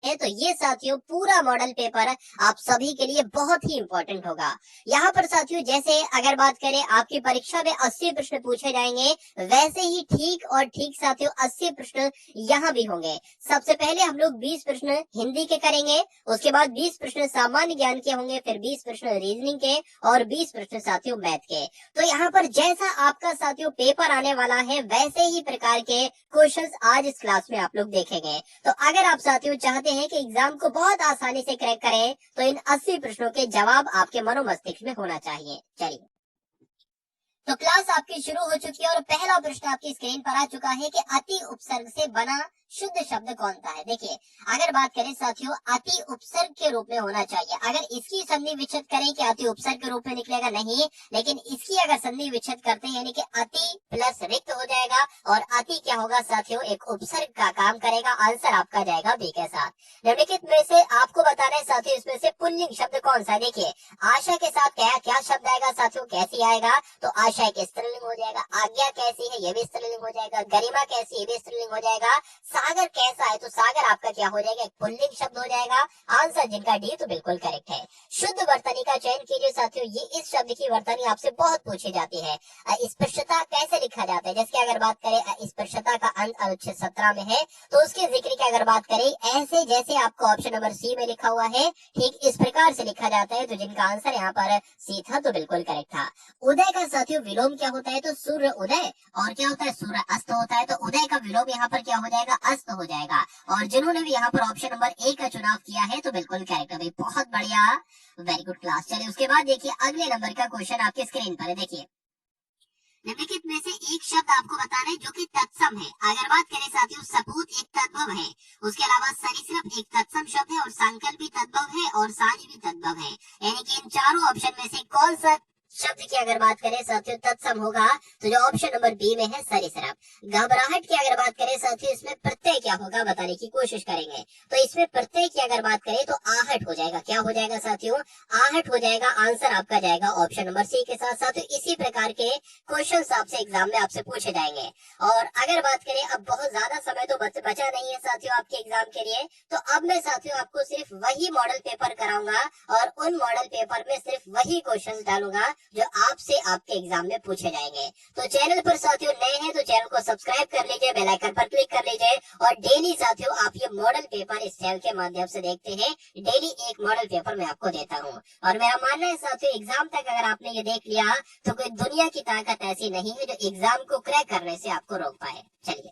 है तो ये साथियों पूरा मॉडल पेपर आप सभी के लिए बहुत ही इंपॉर्टेंट होगा। यहाँ पर साथियों जैसे अगर बात करें आपकी परीक्षा में 80 प्रश्न पूछे जाएंगे, वैसे ही ठीक और ठीक साथियों 80 प्रश्न यहाँ भी होंगे। सबसे पहले हम लोग 20 प्रश्न हिंदी के करेंगे, उसके बाद 20 प्रश्न सामान्य ज्ञान के होंगे, फिर 20 प्रश्न रीजनिंग के और 20 प्रश्न साथियों मैथ के। तो यहाँ पर जैसा आपका साथियों पेपर आने वाला है वैसे ही प्रकार के क्वेश्चंस आज इस क्लास में आप लोग देखेंगे। तो अगर आप साथियों चाहते हैं कि एग्जाम को बहुत आसानी से क्रैक करें तो इन 80 प्रश्नों के जवाब आपके मनोमस्तिष्क में होना चाहिए। चलिए तो क्लास आपकी शुरू हो चुकी है और पहला प्रश्न आपकी स्क्रीन पर आ चुका है कि अति उपसर्ग से बना शुद्ध शब्द कौन सा है। देखिए अगर बात करें साथियों अति उपसर्ग के रूप में होना चाहिए। अगर इसकी संधि विच्छेद करें कि अति उपसर्ग के रूप में निकलेगा नहीं, लेकिन इसकी अगर संधि विच्छेद करते हैं यानी कि अति प्लस रिक्त हो जाएगा और अति क्या होगा साथियों एक उपसर्ग का काम करेगा। आंसर आपका जाएगा बी के साथ। निम्नलिखित में से आपको बताना है साथियों इसमें से पुल्लिंग शब्द कौन सा है। देखिए आशा के साथ क्या क्या शब्द आएगा साथियों, कैसी आएगा तो आशा एक स्त्रीलिंग हो जाएगा, आज्ञा कैसी है ये भी स्त्रीलिंग हो जाएगा, गरिमा कैसी ये भी स्त्रीलिंग हो जाएगा, सागर कैसा है तो सागर आपका क्या हो जाएगा एक पुल्लिंग शब्द हो जाएगा। आंसर जिनका डी तो बिल्कुल करेक्ट है। शुद्ध वर्तनी का चयन कीजिए साथियों, ये इस शब्द की वर्तनी आपसे बहुत पूछी जाती है। स्पष्टता कैसे लिखा जाता है, जैसे अगर बात करें स्पष्टता का अंत अनुच्छेद 17 में है तो उसके जिक्र की अगर बात करें ऐसे जैसे आपको ऑप्शन नंबर सी में लिखा हुआ है ठीक इस प्रकार से लिखा जाता है। तो जिनका आंसर यहाँ पर सी था तो बिल्कुल करेक्ट था। उदय का साथियों विलोम क्या होता है तो सूर्य उदय और क्या होता है सूर्य अस्त होता है। तो उदय का विलोम यहाँ पर क्या हो जाएगा अस्त हो जाएगा। और जिन्होंने भी यहाँ पर ऑप्शन नंबर ए का चुनाव किया है तो बिल्कुल करेक्ट है भाई, बहुत बढ़िया, वेरी गुड क्लास। चलिए उसके बाद देखिए अगले नंबर का क्वेश्चन आपके स्क्रीन पर है। देखिए निम्नलिखित में से एक शब्द आपको बताना है जो कि तत्सम है। अगर बात करें साथियों सपूत एक तद्भव है, उसके अलावा सरीसृप एक तत्सम शब्द है और संकल्प भी तद्भव है और साज भी तद्भव है। यानी कि इन चारों ऑप्शन में से कौन सा शब्द की अगर बात करें साथियों तत्सम होगा तो जो ऑप्शन नंबर बी में है सरीसृप। घबराहट की अगर बात करें साथियों इसमें प्रत्यय क्या होगा बताने की कोशिश करेंगे। तो इसमें प्रत्यय की अगर बात करें तो आहट हो जाएगा। क्या हो जाएगा साथियों आहट हो जाएगा। आंसर आपका जाएगा ऑप्शन नंबर सी के साथ। साथियों इसी प्रकार के क्वेश्चन आपसे एग्जाम में आपसे पूछे जाएंगे। और अगर बात करें अब बहुत ज्यादा समय तो बचा नहीं है साथियों आपके एग्जाम के लिए, तो अब मैं साथियों आपको सिर्फ वही मॉडल पेपर कराऊंगा और उन मॉडल पेपर में सिर्फ वही क्वेश्चन डालूंगा जो आपसे आपके एग्जाम में पूछे जाएंगे। तो चैनल पर साथियों नए हैं तो चैनल को सब्सक्राइब कर लीजिए, बेल आइकन पर क्लिक कर लीजिए और डेली साथियों आप ये मॉडल पेपर इस चैनल के माध्यम से देखते हैं। डेली एक मॉडल पेपर मैं आपको देता हूँ और मेरा मानना है साथियों एग्जाम तक अगर आपने ये देख लिया तो कोई दुनिया की ताकत ऐसी नहीं है जो एग्जाम को क्रैक करने से आपको रोक पाए। चलिए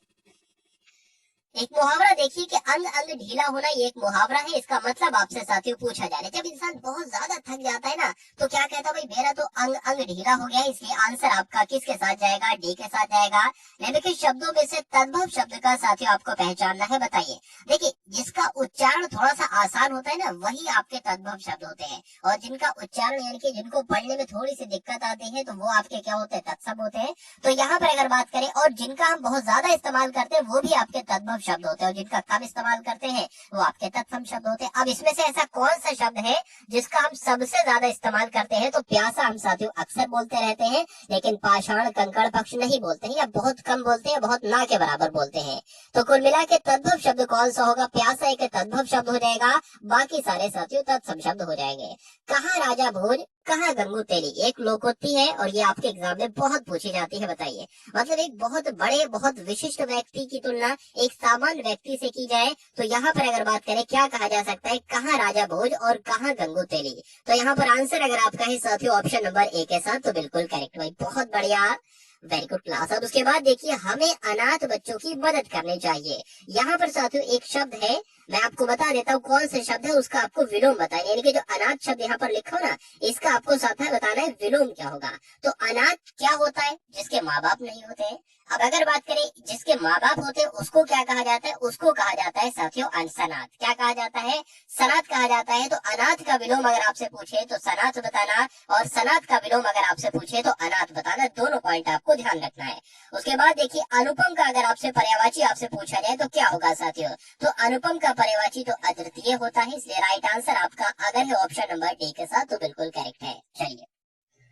एक मुहावरा देखिए कि अंग अंग ढीला होना, ये एक मुहावरा है। इसका मतलब आपसे साथियों पूछा जा रहा है जब इंसान बहुत ज्यादा थक जाता है ना तो क्या कहता है भाई मेरा तो अंग अंग ढीला हो गया है। इसलिए आंसर आपका किसके साथ जाएगा डी के साथ जाएगा। निम्नलिखित शब्दों में से तद्भव शब्द का साथियों आपको पहचानना है। बताइए देखिए जिसका उच्चारण थोड़ा सा आसान होता है ना वही आपके तद्भव शब्द होते हैं और जिनका उच्चारण यानी कि जिनको पढ़ने में थोड़ी सी दिक्कत आती है तो वो आपके क्या होते हैं तत्सम होते हैं। तो यहाँ पर अगर बात करें और जिनका हम बहुत ज्यादा इस्तेमाल करते हैं वो भी आपके तद्भव शब्द होते हैं और जिनका कम इस्तेमाल करते हैं वो आपके तत्सम शब्द होते हैं। अब इसमें से ऐसा कौन सा शब्द है जिसका हम सबसे ज्यादा इस्तेमाल करते हैं तो प्यासा हम साथियों अक्सर बोलते रहते हैं, लेकिन पाषाण कंकड़ पक्ष नहीं बोलते हैं या बहुत कम बोलते हैं, बहुत ना के बराबर बोलते हैं। तो कुल मिला के तद्भव शब्द कौन सा होगा, प्यासा एक तद्भव शब्द हो जाएगा, बाकी सारे साथियों तत्सम शब्द हो जाएंगे। कहाँ राजा भोज कहाँ गंगू तेली एक लोकोक्ति है और ये आपके एग्जाम में बहुत पूछी जाती है। बताइए मतलब एक बहुत बड़े बहुत विशिष्ट व्यक्ति की तुलना एक सामान्य व्यक्ति से की जाए तो यहाँ पर अगर बात करें क्या कहा जा सकता है कहाँ राजा भोज और कहाँ गंगू तेली। तो यहाँ पर आंसर अगर आपका है साथियों ऑप्शन नंबर ए के साथ तो बिल्कुल करेक्ट भाई, बहुत बढ़िया, वेरी गुड क्लास। अब उसके बाद देखिए हमें अनाथ बच्चों की मदद करनी चाहिए। यहाँ पर साथियों एक शब्द है, मैं आपको बता देता हूँ कौन से शब्द है, उसका आपको विलोम बताना यानी कि जो अनाथ शब्द यहाँ पर लिखा हो ना इसका आपको साथ में बताना है विलोम क्या होगा। तो अनाथ क्या होता है जिसके माँ बाप नहीं होते हैं। अब अगर बात करें जिसके माँ बाप होते हैं उसको क्या कहा जाता है, उसको कहा जाता है साथियों अनसनाथ। क्या कहा जाता है, सनाथ कहा जाता है। तो अनाथ का विलोम अगर आपसे पूछे तो सनाथ बताना और सनाथ का विलोम अगर आपसे पूछे तो अनाथ बताना, दोनों पॉइंट आपको ध्यान रखना है। उसके बाद देखिए अनुपम का अगर आपसे पर्यायवाची आपसे पूछा जाए तो क्या होगा साथियों, तो अनुपम का पर्यायवाची तो अद्वितीय होता है। इसलिए राइट आंसर आपका अगर है ऑप्शन नंबर डी के साथ तो बिल्कुल करेक्ट है। चलिए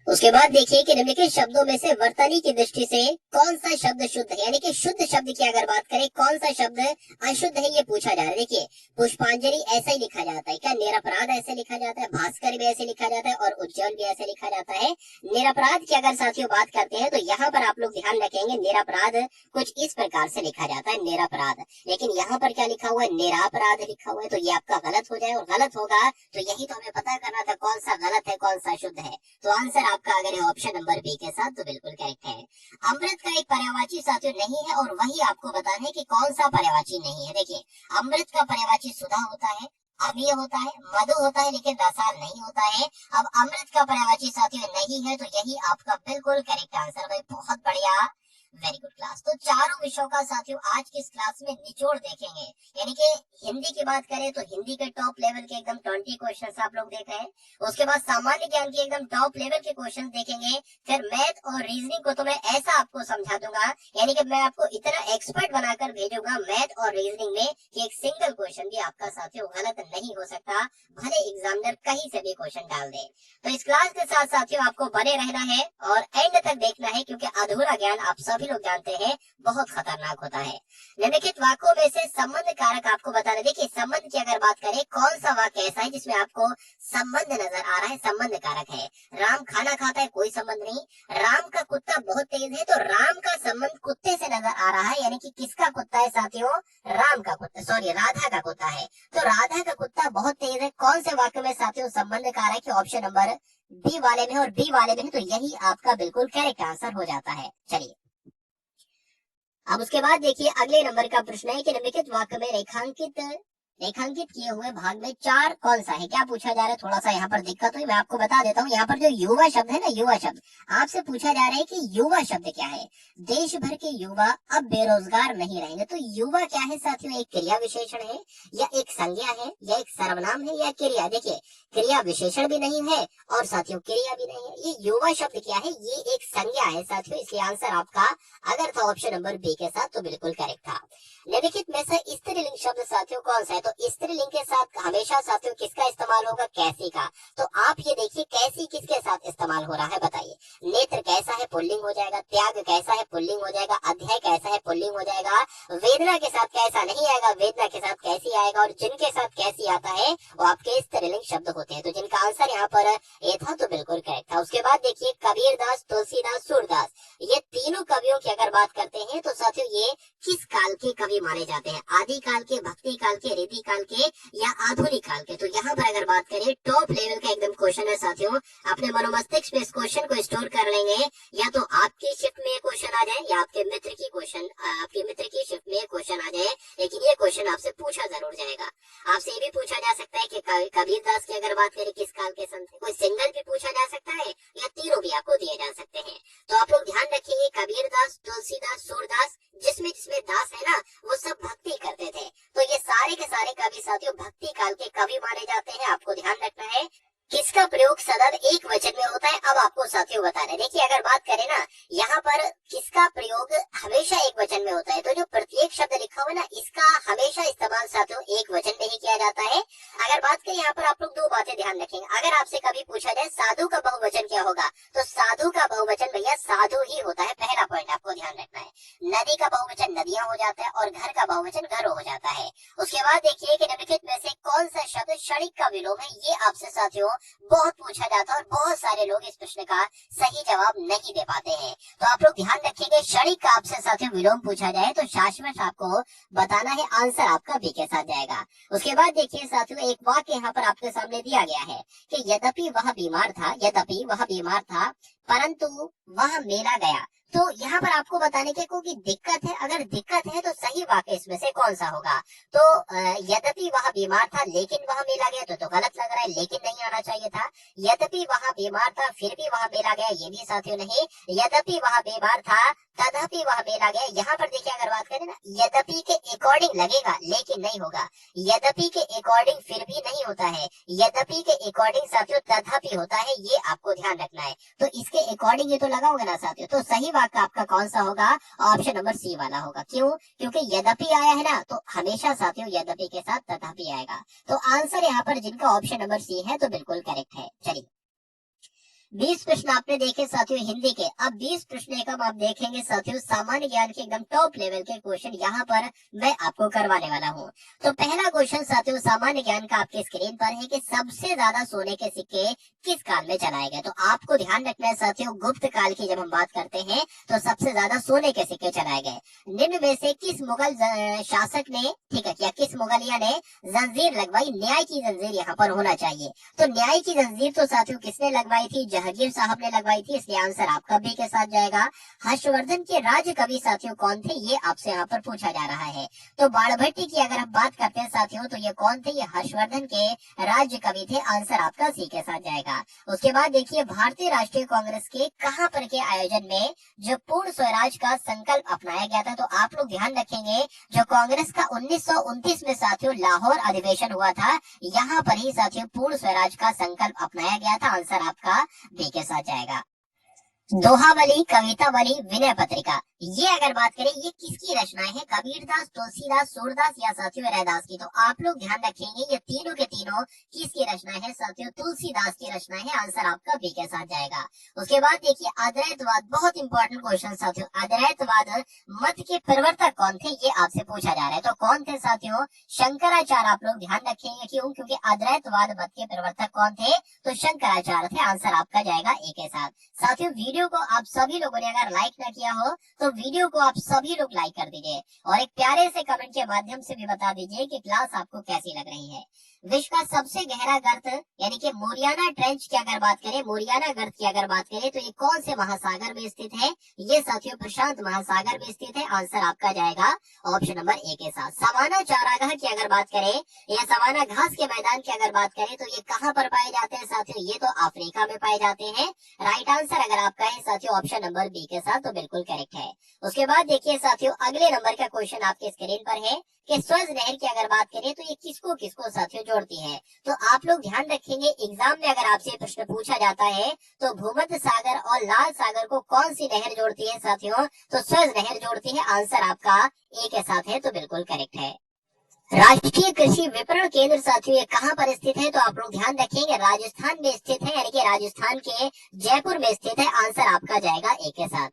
उसके बाद देखिए कि निम्नलिखित शब्दों में से वर्तनी की दृष्टि से कौन सा शब्द शुद्ध है, यानी कि शुद्ध शब्द की अगर बात करें कौन सा शब्द अशुद्ध है, ये पूछा जा रहा है। देखिए पुष्पांजलि ऐसा ही लिखा जाता है क्या? निरपराध ऐसे लिखा जाता है, भास्कर भी ऐसे लिखा जाता है और उज्जवल भी ऐसे लिखा जाता है। निरपराध की अगर साथियों बात करते हैं तो यहाँ पर आप लोग ध्यान रखेंगे निरपराध कुछ इस प्रकार से लिखा जाता है निरपराध, लेकिन यहाँ पर क्या लिखा हुआ है? निरापराध लिखा हुआ है। तो ये आपका गलत हो जाए और गलत होगा तो यही तो हमें पता करना था कौन सा गलत है कौन सा शुद्ध है। तो आंसर आपका अगर है ऑप्शन नंबर बी के साथ तो बिल्कुल करेक्ट है। अमृत का एक पर्यायवाची साथियों नहीं है और वही आपको बताना है कि कौन सा पर्यायवाची नहीं है। देखिए अमृत का पर्यायवाची सुधा होता है, अमीय होता है, मधु होता है, लेकिन रसाल नहीं होता है। अब अमृत का पर्यायवाची साथियों नहीं है तो यही आपका बिल्कुल करेक्ट आंसर। भाई बहुत बढ़िया, वेरी गुड क्लास। तो चारों विषयों का साथियों आज की इस क्लास में निचोड़ देखेंगे, यानी कि हिंदी की बात करें तो हिंदी के टॉप लेवल के एकदम 20 क्वेश्चंस आप लोग देख रहे हैं। उसके बाद सामान्य ज्ञान के एकदम टॉप लेवल के क्वेश्चंस देखेंगे। फिर मैथ और रीजनिंग को तो मैं ऐसा आपको समझा दूंगा, यानी कि मैं आपको इतना एक्सपर्ट बनाकर भेजूंगा मैथ और रीजनिंग में कि एक सिंगल क्वेश्चन भी आपका साथियों गलत नहीं हो सकता, भले एग्जामिनर कहीं से भी क्वेश्चन डाल दे। तो इस क्लास के साथ साथियों आपको बने रहना है और एंड तक देखना है, क्योंकि अधूरा ज्ञान आप सभी लोग जानते हैं बहुत खतरनाक होता है। निम्नलिखित वाक्यों में से संबंध कारक आपको बताना। देखिए संबंध की अगर बात करें कौन सा वाक्य ऐसा है जिसमें आपको संबंध नजर आ रहा है? संबंध कारक है। राम खाना खाता है, कोई संबंध नहीं। राम का कुत्ता बहुत तेज है, तो राम का संबंध कुत्ते से नजर आ रहा है, यानी कि किसका कुत्ता है साथियों? राम का कुत्ता, सॉरी राधा का कुत्ता है। तो राधा का कुत्ता बहुत तेज है, कौन से वाक्य में साथियों संबंध कारक है? ऑप्शन नंबर बी वाले में और बी वाले में, तो यही आपका बिल्कुल करेक्ट आंसर हो जाता है। चलिए अब उसके बाद देखिए अगले नंबर का प्रश्न है कि निम्नलिखित वाक्य में रेखांकित किए हुए भाग में चार कौन सा है? क्या पूछा जा रहा है? थोड़ा सा यहाँ पर दिक्कत हुई, मैं आपको बता देता हूँ। यहाँ पर जो युवा शब्द है ना, युवा शब्द आपसे पूछा जा रहा है कि युवा शब्द क्या है? देश भर के युवा अब बेरोजगार नहीं रहेंगे। तो युवा क्या है साथियों? एक क्रिया विशेषण है या एक संज्ञा है या एक सर्वनाम है या क्रिया? देखिए क्रिया विशेषण भी नहीं है और साथियों क्रिया भी नहीं है। ये युवा शब्द क्या है? ये एक संज्ञा है साथियों, इसलिए आंसर आपका अगर था ऑप्शन नंबर बी के साथ तो बिल्कुल करेक्ट था। निम्नलिखित में से स्त्रीलिंग शब्द साथियों कौन सा है? तो स्त्रीलिंग के साथ हमेशा साथियों किसका इस्तेमाल होगा? कैसी का। तो आप ये देखिए कैसी किसके साथ इस्तेमाल हो रहा है बताइए। नेत्र कैसा है? पुल्लिंग हो जाएगा। त्याग कैसा है? पुल्लिंग हो जाएगा। अध्याय कैसा है? पुल्लिंग हो जाएगा। वेदना के साथ कैसा नहीं आएगा, वेदना के साथ कैसी आएगा। और जिनके साथ कैसी आता है वो आपके स्त्रीलिंग शब्द होते हैं। तो जिनका आंसर यहाँ पर ए था तो बिल्कुल करेक्ट था। उसके बाद देखिए कबीरदास, तुलसीदास, सूरदास, ये तीनों कवियों की अगर बात करते हैं तो साथियों ये किस काल के कवि माने जाते हैं? आदि काल के, भक्ति काल के, रीति काल के या आधुनिक काल के? तो यहाँ पर अगर बात करें टॉप लेवल का एकदम क्वेश्चन है साथियों, अपने मनोमस्तिष्क में इस क्वेश्चन को स्टोर कर लेंगे। या तो आपकी शिफ्ट में क्वेश्चन आ जाए या आपके मित्र की शिफ्ट में क्वेश्चन आ जाए, लेकिन ये क्वेश्चन आपसे पूछा जरूर जाएगा। आपसे ये भी पूछा जा सकता है कि कबीरदास की अगर बात करें किस काल के संत है? कोई सिंगल भी पूछा जा सकता है या तीनों भी आपको दिए जा सकते हैं। तो आप लोग ध्यान रखिए कबीरदास, तुलसीदास, सूरदास, जिसमें जिसमें दास है ना वो सब भक्ति करते थे। तो ये सारे के सारे कवि साथियों भक्ति काल के कवि माने जाते हैं। आपको ध्यान रखना है किसका प्रयोग सदैव एक वचन में होता है। अब आपको साथियों बताना है, देखिए अगर बात करें ना यहाँ पर किसका प्रयोग हमेशा एक वचन में होता है, तो जो प्रत्येक शब्द लिखा हुआ है ना इसका हमेशा इस्तेमाल साथियों एक वचन में ही किया जाता है। अगर बात करें यहाँ पर आप लोग दो बातें ध्यान रखेंगे। अगर आपसे कभी पूछा जाए साधु का बहुवचन क्या होगा, तो साधु का बहुवचन भैया साधु ही होता है। पहला पॉइंट आपको ध्यान रखना है। नदी का बहुवचन नदियां हो जाता है और घर का बहुवचन घर हो जाता है। उसके बाद देखिए कि निम्नलिखित में से कौन सा शब्द क्षणिक का विलोम है? ये आपसे साथियों बहुत पूछा जाता है और बहुत सारे लोग इस प्रश्न का सही जवाब नहीं दे पाते हैं। तो आप लोग ध्यान रखिएगा क्षणिक का आपसे साथियों विलोम पूछा जाए तो शाश्वत आपको बताना है, आंसर आपका बी के साथ जाएगा। उसके बाद देखिए साथियों एक वाक्य यहाँ पर आपके सामने दिया गया है कि यद्यपि वह बीमार था परंतु वह मेला गया। तो यहाँ पर आपको बताने के को कि दिक्कत है, अगर दिक्कत है तो सही वाक्य इसमें से कौन सा होगा? तो यद्यपि वह बीमार था लेकिन वह मेला गया तो गलत लग रहा है, लेकिन नहीं आना चाहिए था। यद्यपि वह बीमार था फिर भी वह मेला गया, ये भी साथियों नहीं। यद्यपि वह बीमार था तथापि वह मेला गया। यहाँ पर देखिए अगर बात करें ना यद्यपि के अकॉर्डिंग लगेगा लेकिन नहीं होगा। यद्यपि के अकॉर्डिंग फिर भी नहीं होता है, यद्यपि के अकॉर्डिंग साथियों तथापि होता है, ये आपको ध्यान रखना है। तो इसके अकॉर्डिंग ये तो लगाओगे ना साथियों, तो सही वाक्य आपका कौन सा होगा? ऑप्शन नंबर सी वाला होगा। क्यों? क्योंकि यद्यपि आया है ना तो हमेशा साथियों यद्यपि के साथ तथापि आएगा। तो आंसर यहाँ पर जिनका ऑप्शन नंबर सी है तो बिल्कुल करेक्ट है। चलिए 20 प्रश्न आपने देखे साथियों हिंदी के। अब 20 प्रश्न एकम आप देखेंगे साथियों सामान्य ज्ञान के एकदम टॉप लेवल के क्वेश्चन यहाँ पर मैं आपको करवाने वाला हूँ। तो पहला क्वेश्चन साथियों सामान्य ज्ञान का आपके स्क्रीन पर है कि सबसे ज्यादा सोने के सिक्के किस काल में चलाए गए। तो आपको ध्यान रखना है साथियों, गुप्त काल की जब हम बात करते हैं तो सबसे ज्यादा सोने के सिक्के चलाए गए। निम्न में से किस मुगल शासक ने, ठीक है, या किस मुगलिया ने जंजीर लगवाई? न्याय की जंजीर यहाँ पर होना चाहिए। तो न्याय की जंजीर तो साथियों किसने लगवाई थी? जहांगीर साहब ने लगवाई थी, इसलिए आंसर आपका बी के साथ जाएगा। हर्षवर्धन के राज कवि साथियों कौन थे? ये आपसे यहाँ पर पूछा जा रहा है। तो बाणभट्टी की अगर हम बात करते हैं साथियों तो ये कौन थे? ये हर्षवर्धन के राज कवि थे। आंसर आपका सी के साथ जाएगा। उसके बाद देखिए भारतीय राष्ट्रीय कांग्रेस के कहां पर के आयोजन में जो पूर्ण स्वराज का संकल्प अपनाया गया था? तो आप लोग ध्यान रखेंगे जो कांग्रेस का 1929 में साथियों लाहौर अधिवेशन हुआ था, यहाँ पर ही साथियों पूर्ण स्वराज का संकल्प अपनाया गया था। आंसर आपका बी के साथ जाएगा। दोहावली, कवितावली, विनय पत्रिका, ये अगर बात करें ये किसकी रचनाएं हैं? कबीरदास, तुलसीदास, सूरदास या साथियों रैदास की? तो आप लोग ध्यान रखेंगे ये तीनों के तीनों किसकी रचनाएं हैं? साथियों तुलसीदास की रचनाएं हैं। आंसर आपका बी के साथ जाएगा। उसके बाद देखिए अद्वैतवाद, बहुत इंपॉर्टेंट क्वेश्चन साथियों। अद्वैतवाद मत के प्रवर्तक कौन थे? ये आपसे पूछा जा रहा है। तो कौन थे साथियों? शंकराचार्य। आप लोग ध्यान रखेंगे क्यों? क्योंकि अद्वैतवाद मत के प्रवर्तक कौन थे? तो शंकराचार्य थे। आंसर आपका जाएगा ए के साथ। साथियों वीडियो को आप सभी लोगों ने अगर लाइक ना किया हो तो वीडियो को आप सभी लोग लाइक कर दीजिए और एक प्यारे से कमेंट के माध्यम से भी बता दीजिए कि क्लास आपको कैसी लग रही है। विश्व का सबसे गहरा गर्त यानी कि मोरियाना ट्रेंच की अगर बात करें, मोरियाना गर्त की अगर बात करें तो ये कौन से महासागर में स्थित है? ये साथियों प्रशांत महासागर में स्थित है। आंसर आपका जाएगा ऑप्शन नंबर ए के साथ। सवाना चारागाह की अगर बात करें या सवाना घास के मैदान की अगर बात करें तो ये कहाँ पर पाए जाते हैं साथियों? ये तो अफ्रीका में पाए जाते हैं। राइट आंसर अगर आपका है साथियों ऑप्शन नंबर बी के साथ, तो बिल्कुल करेक्ट है। उसके बाद देखिए साथियों अगले नंबर का क्वेश्चन आपके स्क्रीन पर है कि स्वेज नहर की अगर बात करें तो ये किसको किसको साथियों जोड़ती है? तो आप लोग ध्यान रखेंगे एग्जाम में अगर आपसे प्रश्न पूछा जाता है तो भूमध्य सागर और लाल सागर को कौन सी नहर जोड़ती है साथियों? तो स्वेज नहर जोड़ती है। आंसर आपका ए के साथ है, तो बिल्कुल करेक्ट है। राष्ट्रीय कृषि विपणन केंद्र साथियों ये कहाँ पर स्थित है? तो आप लोग ध्यान रखेंगे राजस्थान में स्थित है, यानी कि राजस्थान के जयपुर में स्थित है। आंसर आपका जाएगा ए के साथ।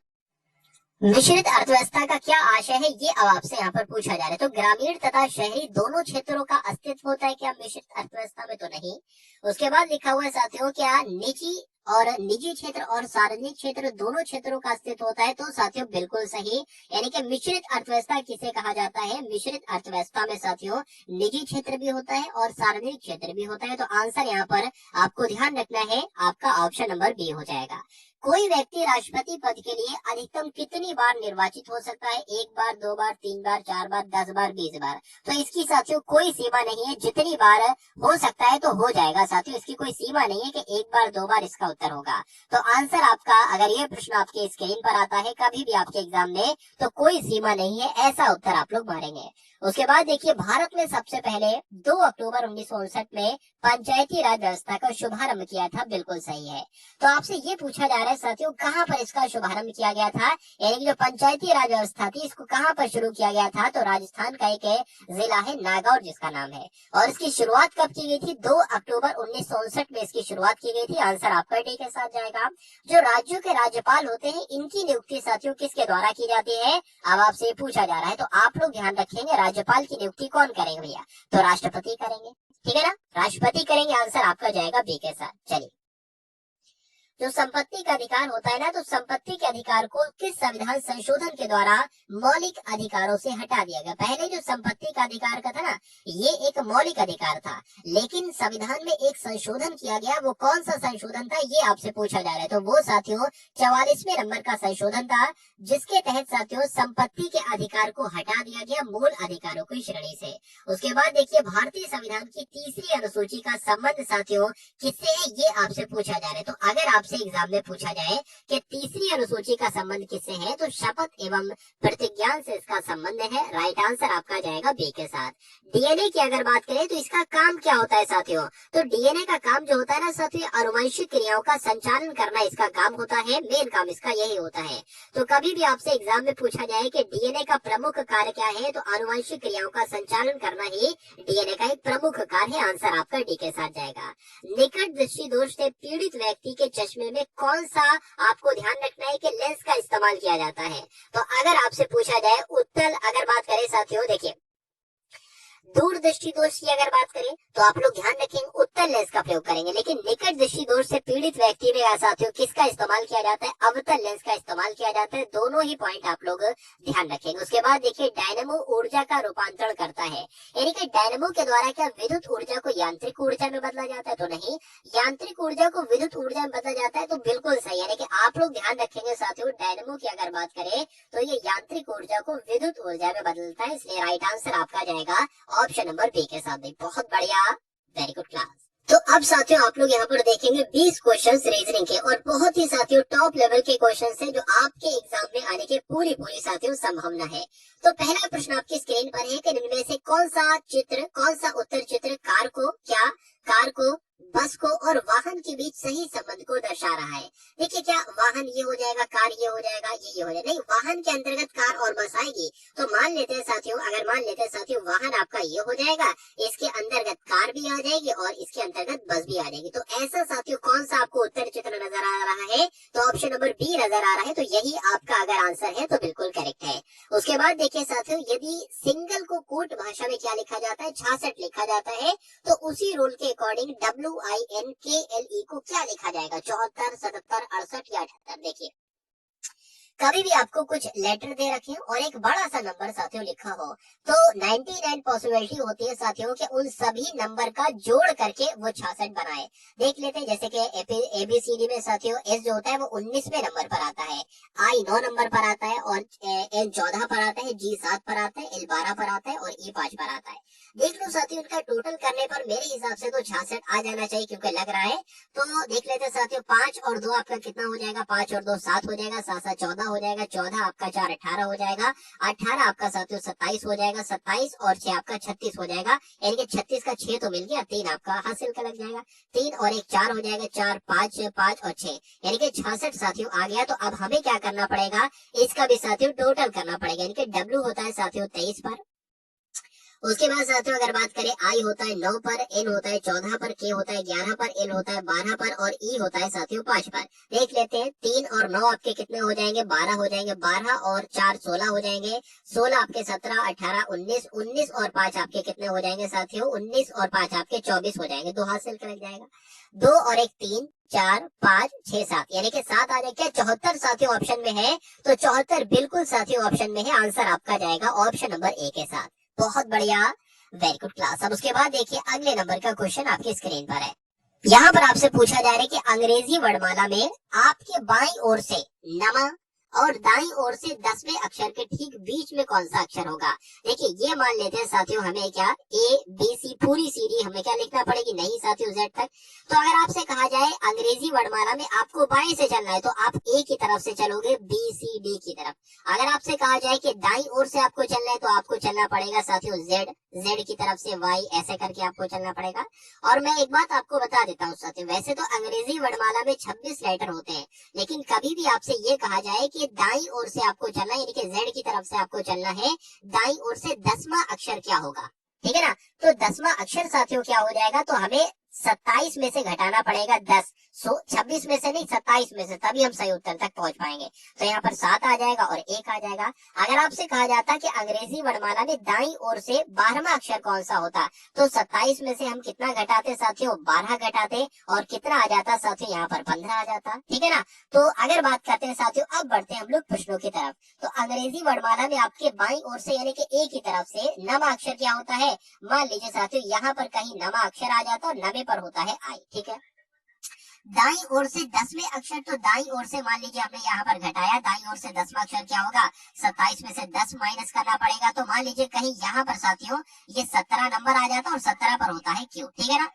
मिश्रित अर्थव्यवस्था का क्या आशय है? ये अब आपसे यहाँ पर पूछा जा रहा है। तो ग्रामीण तथा शहरी दोनों क्षेत्रों का अस्तित्व होता है क्या मिश्रित अर्थव्यवस्था में? तो नहीं। उसके बाद लिखा हुआ है साथियों क्या निजी क्षेत्र और सार्वजनिक क्षेत्र दोनों क्षेत्रों का अस्तित्व होता है? तो साथियों बिल्कुल सही। यानी कि मिश्रित अर्थव्यवस्था किसे कहा जाता है? मिश्रित अर्थव्यवस्था में साथियों निजी क्षेत्र भी होता है और सार्वजनिक क्षेत्र भी होता है। तो आंसर यहाँ पर आपको ध्यान रखना है, आपका ऑप्शन नंबर बी हो जाएगा। कोई व्यक्ति राष्ट्रपति पद के लिए अधिकतम कितनी बार निर्वाचित हो सकता है? 1 बार, 2 बार, 3 बार, 4 बार, 10 बार, 20 बार? तो इसकी साथियों कोई सीमा नहीं है, जितनी बार हो सकता है तो हो जाएगा साथियों, इसकी कोई सीमा नहीं है कि 1 बार 2 बार इसका उत्तर होगा। तो आंसर आपका, अगर ये प्रश्न आपके स्क्रीन पर आता है कभी भी आपके एग्जाम में, तो कोई सीमा नहीं है, ऐसा उत्तर आप लोग मारेंगे। उसके बाद देखिए भारत में सबसे पहले 2 अक्टूबर 1959 में पंचायती राज व्यवस्था का शुभारंभ किया था। बिल्कुल सही है। तो आपसे ये पूछा जा रहा है साथियों कहाँ पर इसका शुभारंभ किया गया था? यानी कि जो पंचायती राज व्यवस्था थी इसको कहाँ पर शुरू किया गया था? तो राजस्थान का एक जिला है नागौर जिसका नाम है। और इसकी शुरुआत कब की गई थी? 2 अक्टूबर 1959 में इसकी शुरुआत की गई थी। आंसर आपका डी के साथ जाएगा। जो राज्यों के राज्यपाल होते हैं इनकी नियुक्ति साथियों किसके द्वारा की जाती है? अब आपसे पूछा जा रहा है, तो आप लोग ध्यान रखेंगे राज्यपाल की नियुक्ति कौन करेंगे भैया? तो राष्ट्रपति करेंगे, ठीक है ना, राष्ट्रपति करेंगे। आंसर आपका जाएगा बी के साथ। चलिए, जो संपत्ति का अधिकार होता है ना, तो संपत्ति के अधिकार को किस संविधान संशोधन के द्वारा मौलिक अधिकारों से हटा दिया गया? पहले जो संपत्ति का अधिकार का था ना, ये एक मौलिक अधिकार था, लेकिन संविधान में एक संशोधन किया गया। वो कौन सा संशोधन था ये आपसे पूछा जा रहा है। तो वो साथियों 44वें नंबर का संशोधन था, जिसके तहत साथियों संपत्ति के अधिकार को हटा दिया गया मूल अधिकारों की श्रेणी से। उसके बाद देखिए भारतीय संविधान की 3री अनुसूची का संबंध साथियों किससे है? ये आपसे पूछा जा रहा है। तो अगर आपसे एग्जाम में पूछा जाए कि 3री अनुसूची का संबंध किससे है, तो शपथ एवं प्रतिज्ञान से इसका संबंध है। राइट आंसर आपका जाएगा बी के साथ। डीएनए की अगर बात करें तो इसका काम क्या होता है साथियों? तो डीएनए का काम जो होता है ना साथियों, आनुवंशिक क्रियाओं का संचालन करना इसका काम होता है। मेन काम इसका यही होता है। तो कभी भी आपसे एग्जाम में पूछा जाए कि डीएनए का प्रमुख कार्य क्या है, तो आनुवंशिक क्रियाओं का संचालन करना ही डीएनए का एक प्रमुख कार्य है। आंसर आपका डी के साथ जाएगा। निकट दृष्टि दोष से पीड़ित व्यक्ति के चश्मे में कौन सा आपको ध्यान रखना है कि लेंस का इस्तेमाल किया जाता है। तो अगर आपसे पूछा जाए उत्तल अगर बात करें साथियों, देखिए दूरदृष्टि दोष की अगर बात करें तो आप लोग ध्यान रखेंगे उत्तल लेंस का प्रयोग करेंगे, लेकिन निकट दृष्टि दोष से पीड़ित व्यक्ति में साथियों किसका इस्तेमाल किया जाता है, अवतल लेंस का इस्तेमाल किया जाता है। दोनों ही पॉइंट आप लोग ध्यान रखेंगे। उसके बाद देखिए डायनेमो ऊर्जा का रूपांतरण करता है, यानी कि डायनेमो के द्वारा क्या विद्युत ऊर्जा को यांत्रिक ऊर्जा में बदला जाता है, तो नहीं, यांत्रिक ऊर्जा को विद्युत ऊर्जा में बदला जाता है तो बिल्कुल सही, यानी कि आप लोग ध्यान रखेंगे साथियों डायनेमो की अगर बात करें तो ये यांत्रिक ऊर्जा को विद्युत ऊर्जा में बदलता है, इसलिए राइट आंसर आपका जाएगा ऑप्शन नंबर बी के साथ भी। बहुत बढ़िया, वेरी गुड क्लास। तो अब साथियों आप लोग यहाँ पर देखेंगे 20 क्वेश्चंस रीजनिंग के और बहुत ही साथियों टॉप लेवल के क्वेश्चंस हैं जो आपके एग्जाम में आने के पूरी साथियों संभावना है। तो पहला प्रश्न आपकी स्क्रीन पर है कि इनमें से कौन सा उत्तर चित्र कार को बस को और वाहन के बीच सही संबंध को दर्शा रहा है। देखिए क्या वाहन ये हो जाएगा, कार ये हो जाएगा, ये हो जाएगा, नहीं, वाहन के अंतर्गत कार और बस आएगी। तो मान लेते हैं साथियों वाहन आपका ये हो जाएगा, इसके अंतर्गत कार भी आ जाएगी और इसके अंतर्गत बस भी आ जाएगी। तो ऐसा साथियों कौन सा आपको उत्तर चित्र नजर आ रहा है, तो ऑप्शन नंबर बी नजर आ रहा है, तो यही आपका अगर आंसर है तो बिल्कुल करेक्ट है। उसके बाद देखिए साथियों यदि सिंगल को कूट भाषा में क्या लिखा जाता है, 66 लिखा जाता है, तो उसी रूल के अकॉर्डिंग WINKLE को क्या लिखा जाएगा, 74, 77, 68 या 78। देखिए कभी भी आपको कुछ लेटर दे रखे और एक बड़ा सा नंबर साथियों लिखा हो तो 99 पॉसिबिलिटी होती है साथियों कि उन सभी नंबर का जोड़ करके वो 66 बनाए। देख लेते हैं जैसे कि ABCD में साथियों S जो होता है वो 19वें नंबर पर आता है, I 9 नंबर पर आता है और L 14 पर आता है, G 7 पर आता है, L 12 पर आता है और E 5 पर आता है। देख लो साथियों इनका टोटल करने पर मेरे हिसाब से तो 66 आ जाना चाहिए क्योंकि लग रहा है। तो देख लेते हैं साथियों 5 और 2 आपका कितना हो जाएगा, 5 और 2 7 हो जाएगा, 7 7 14 हो जाएगा, 14 आपका 4 18 हो जाएगा, 18 आपका साथियों 27 हो जाएगा, 27 और 6 आपका 36 हो जाएगा, यानी कि 36 का 6 तो मिल गया, 3 आपका हासिल का लग जाएगा, 3 और 1 4 हो जाएगा, 4 5 5 और 6 यानी कि 66 साथियों आ गया। तो अब हमें क्या करना पड़ेगा, इसका भी साथियों टोटल करना पड़ेगा, यानी कि W होता है साथियों 23 पर। उसके बाद साथियों अगर बात करें I होता है 9 पर, N होता है 14 पर, K होता है 11 पर, L होता है 12 पर और E होता है साथियों 5 पर। देख लेते हैं 3 और 9 आपके कितने हो जाएंगे, 12 हो जाएंगे, 12 और 4 16 हो जाएंगे, 16 आपके 17 18 19, 19 और 5 आपके कितने हो जाएंगे साथियों, 19 और 5 आपके 24 हो जाएंगे, 2 हासिल कर लग जाएगा, 2 और 1 3 4 5 6 7 यानी कि 7 आ जाएगा। क्या 74 साथियों ऑप्शन में है, तो 74 बिल्कुल साथियों ऑप्शन में है, आंसर आपका जाएगा ऑप्शन नंबर ए के साथ। बहुत बढ़िया, वेरी गुड क्लास। अब उसके बाद देखिए अगले नंबर का क्वेश्चन आपकी स्क्रीन पर है। यहाँ पर आपसे पूछा जा रहा है कि अंग्रेजी वर्णमाला में आपके बाईं ओर से नमा और दाईं ओर से 10वें अक्षर के ठीक बीच में कौन सा अक्षर होगा। देखिए ये मान लेते हैं साथियों हमें क्या ABC पूरी सीढ़ी हमें क्या लिखना पड़ेगी, नहीं साथियों Z तक। तो अगर आपसे कहा जाए अंग्रेजी वर्णमाला में आपको बाएं से चलना है तो आप A की तरफ से चलोगे, BCD की तरफ। अगर आपसे कहा जाए कि दाईं ओर से आपको चलना है तो आपको चलना पड़ेगा साथियों Z की तरफ से Y, ऐसे करके आपको चलना पड़ेगा। और मैं एक बात आपको बता देता हूँ साथियों, वैसे तो अंग्रेजी वर्णमाला में 26 लेटर होते हैं, लेकिन कभी भी आपसे ये कहा जाए कि दाईं ओर से आपको चलना है, यानी कि Z की तरफ से आपको चलना है, दाईं ओर से 10वां अक्षर क्या होगा, ठीक है ना। तो 10वां अक्षर साथियों क्या हो जाएगा, तो हमें 27 में से घटाना पड़ेगा 10, 26 में से नहीं 27 में से, तभी हम सही उत्तर तक पहुंच पाएंगे। तो यहाँ पर 7 आ जाएगा और 1 आ जाएगा। अगर आपसे कहा जाता कि अंग्रेजी वर्णमाला में दाईं ओर से 12वां अक्षर कौन सा होता, तो 27 में से हम कितना घटाते साथियों, 12 घटाते और कितना आ जाता साथियों, यहाँ पर 15 आ जाता, ठीक है ना। तो अगर बात करते हैं साथियों, अब बढ़ते हैं हम लोग प्रश्नों की तरफ। तो अंग्रेजी वर्णमाला में आपके बाईं ओर से यानी कि A की तरफ से नमा अक्षर क्या होता है, मान लीजिए साथियों यहाँ पर कहीं नमा अक्षर आ जाता और नवे पर होता है I, ठीक है। दाईं ओर से 10वें अक्षर, तो दाईं ओर से मान लीजिए हमने यहाँ पर घटाया, दाईं ओर से 10वां अक्षर क्या होगा, 27 में से 10 माइनस करना पड़ेगा, तो मान लीजिए कहीं यहाँ पर साथियों ये 17 नंबर आ जाता और 17 पर होता है Q, ठीक है ना।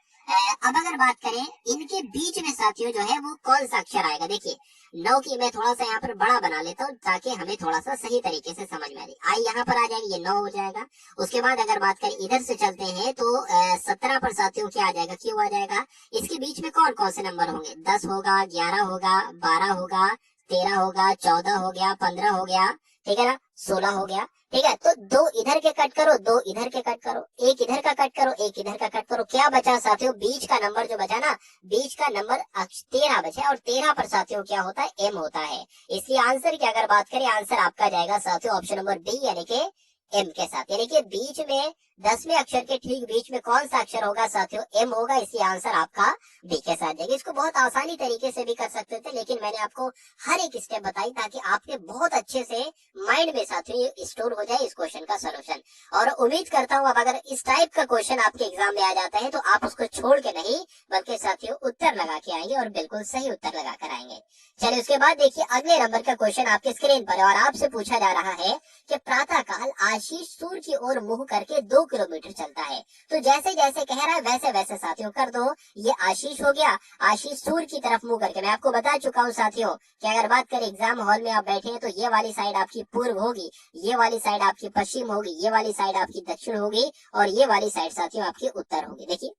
अब अगर बात करें इनके बीच में साथियों जो है वो कौन सा अक्षर आएगा, देखिए 9 की मैं थोड़ा सा यहाँ पर बड़ा बना लेता हूँ ताकि हमें थोड़ा सा सही तरीके से समझ में आ जाए। आई यहाँ पर आ जाएगी, ये 9 हो जाएगा। उसके बाद अगर बात करें इधर से चलते हैं तो 17 पर साथियों क्या आ जाएगा, क्यों आ जाएगा। इसके बीच में कौन कौन से नंबर होंगे, 10 होगा, 11 होगा, 12 होगा, 13 होगा, 14 हो गया, 15 हो गया, ठीक है ना, 16 हो गया, ठीक है, तो दो इधर के कट करो, दो इधर के कट करो, एक इधर का कट करो, एक इधर का कट करो, क्या बचा साथियों? बीच का नंबर जो बचा ना, बीच का नंबर 13 बचा, और 13 पर साथियों क्या होता है? एम होता है। इसलिए आंसर की अगर बात करें, आंसर आपका जाएगा साथियों ऑप्शन नंबर बी, यानी कि एम के साथ। यानी कि बीच में 10वें अक्षर के ठीक बीच में कौन सा अक्षर होगा साथियों? एम होगा, इसलिए आंसर आपका बी के साथ जाएगा। इसको बहुत आसानी तरीके से भी कर सकते थे, लेकिन मैंने आपको हर एक स्टेप बताई ताकि आपके बहुत अच्छे से माइंड में साथियों ये स्टोर हो जाए इस क्वेश्चन का सोल्यूशन। और उम्मीद करता हूँ अब अगर इस टाइप का क्वेश्चन आपके एग्जाम में आ जाता है तो आप उसको छोड़ के नहीं, बल्कि साथियों उत्तर लगा के आएंगे और बिल्कुल सही उत्तर लगा कर आएंगे। चलिए उसके बाद देखिए अगले नंबर का क्वेश्चन आपके स्क्रीन पर है, और आपसे पूछा जा रहा है कि प्रातः काल आशीष सूर्य की ओर मुंह करके 2 किलोमीटर चलता है। तो जैसे जैसे कह रहा है वैसे वैसे साथियों कर दो। ये आशीष हो गया, आशीष सूर्य की तरफ मुंह करके। मैं आपको बता चुका हूँ साथियों कि अगर बात करें एग्जाम हॉल में आप बैठे हैं तो ये वाली साइड आपकी पूर्व होगी, ये वाली साइड आपकी पश्चिम होगी, ये वाली साइड आपकी दक्षिण होगी, और ये वाली साइड साथियों आपकी उत्तर होगी। देखिए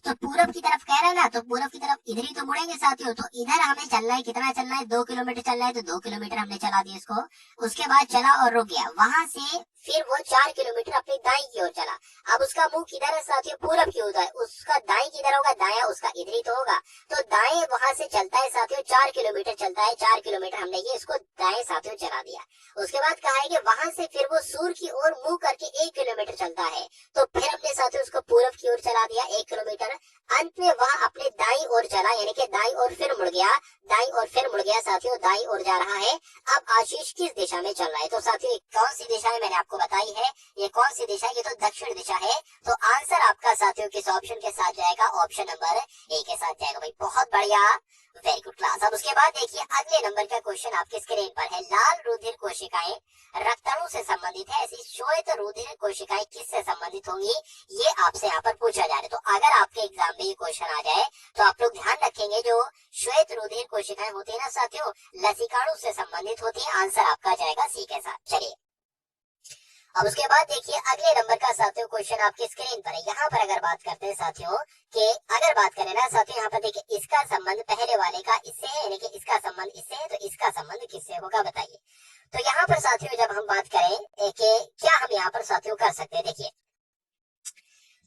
तो पूरब की तरफ कह रहे हैं ना, तो पूरब की तरफ इधर ही तो मुड़ेंगे साथियों। तो इधर हमें चलना है, कितना चलना है? 2 किलोमीटर चलना है, तो 2 किलोमीटर हमने चला दिया इसको। उसके बाद चला और रुक गया, वहां से फिर वो 4 किलोमीटर अपनी दाई की ओर चला। अब उसका मुंह किधर है साथियों? पूरब की ओर है, उसका दाई किधर होगा? दाया उसका इधर ही तो होगा। तो दाएं वहां से चलता है साथियों, 4 किलोमीटर चलता है, 4 किलोमीटर हमने ये इसको दाएं साथियों चला दिया। उसके बाद कहा है कि वहां से फिर वो सूर्य की ओर मुंह करके 1 किलोमीटर चलता है, तो फिर हमने साथियों उसको पूरब की ओर चला दिया 1 किलोमीटर। अंत में वह अपने दाई ओर चला, यानी कि दाई ओर फिर मुड़ गया, दाई ओर फिर मुड़ गया साथियों, दाई ओर जा रहा है। अब आशीष किस दिशा में चल रहा है? तो साथियों कौन सी दिशा है मैंने आपको बताई है, ये कौन सी दिशा है? ये तो दक्षिण दिशा है। तो आंसर आपका साथियों किस ऑप्शन के साथ जाएगा? ऑप्शन नंबर ए के साथ जाएगा। भाई बहुत बढ़िया, वेरी गुड क्लास। अब उसके बाद देखिए अगले नंबर का क्वेश्चन आपके स्क्रीन पर है। लाल रुधिर कोशिकाएं रक्ताणु से संबंधित है, ऐसी श्वेत रुधिर कोशिकाएं किससे संबंधित होंगी? ये आपसे यहाँ पर पूछा जा रहा है। तो अगर आपके एग्जाम में ये क्वेश्चन आ जाए तो आप लोग ध्यान रखेंगे, जो श्वेत रुधिर कोशिकाएं होती है ना साथियों, लसिकाणु से संबंधित होती है। आंसर आपका जाएगा सी के साथ। चलिए अब उसके बाद देखिए अगले नंबर का साथियों क्वेश्चन आपके स्क्रीन पर है। यहाँ पर अगर बात करते हैं साथियों कि अगर बात करें ना साथियों, यहाँ पर देखिए इसका संबंध पहले वाले का इससे है, यानी कि इसका संबंध इससे है, तो इसका संबंध किससे होगा बताइए। तो यहाँ पर साथियों जब हम बात करें कि क्या हम यहाँ पर साथियों कर सकते हैं, देखिए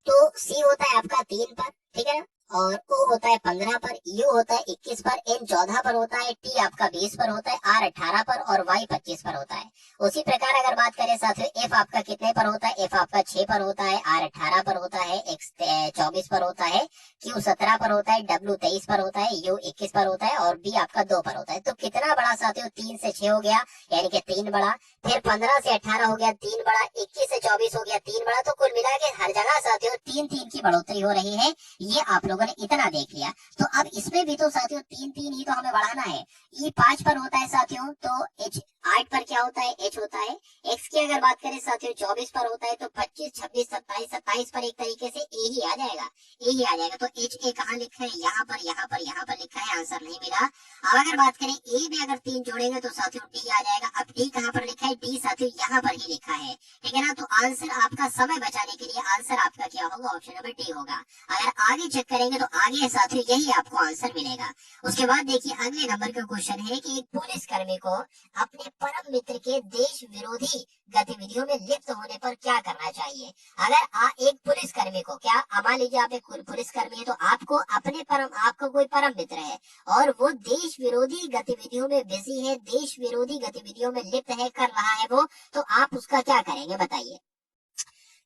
तो सी होता है आपका 3 पर, ठीक है ना, और ओ होता है 15 पर, यू होता है 21 पर, एन 14 पर होता है, टी आपका 20 पर होता है, आर 18 पर और वाई 25 पर होता है। उसी प्रकार अगर बात करें साथियों एफ आपका कितने पर होता है? एफ आपका 6 पर होता है, आर 18 पर होता है, एक्स 24 पर होता है, क्यू 17 पर होता है, डब्ल्यू 23 पर होता है, यू 21 पर होता है और बी आपका 2 पर होता है। तो कितना बड़ा साथियों? 3 से 6 हो गया, यानी कि 3 बड़ा, फिर 15 से 18 हो गया 3 बड़ा, 21 से 24 हो गया 3 बड़ा। तो कुल मिला के हर जगह साथियों 3 की बढ़ोतरी हो रही है। ये आप लोगों ने इतना देख लिया। तो अब इसमें भी तो साथियों 3 ही तो हमें बढ़ाना है। ई 5 पर होता है साथियों, तो एच 8 पर क्या होता है? एच होता है। एक्स की अगर बात करें साथियों 24 पर होता है, तो 25, 26, 27, 27 पर एक तरीके से ए ही आ जाएगा, ए ही आ जाएगा। तो एच ए कहाँ लिखा है? यहाँ पर, यहाँ पर, यहाँ पर लिखा है, आंसर नहीं मिला। अब अगर बात करें ए में अगर 3 जोड़ेंगे तो साथियों डी आ जाएगा। अब डी कहाँ पर लिखा है? डी साथियों यहाँ पर ही लिखा है, ठीक है ना। तो आंसर आपका समय बचाने के लिए आंसर आपका क्या होगा? ऑप्शन नंबर डी होगा। अगर आगे चेक करेंगे तो आगे साथियों यही आपको आंसर मिलेगा। उसके बाद देखिए अगले नंबर का क्वेश्चन है कि एक पुलिस कर्मी को अपने परम मित्र के देश विरोधी गतिविधियों में लिप्त होने पर क्या करना चाहिए? अगर एक पुलिस कर्मी को, क्या मान लीजिए आप एक पुलिस कर्मी है, तो आपको अपने आपको कोई परम मित्र है और वो देश विरोधी गतिविधियों में बिजी है, देश विरोधी गतिविधियों में लिप्त है, कर रहा है वो, तो आप उसका क्या करेंगे बताइए।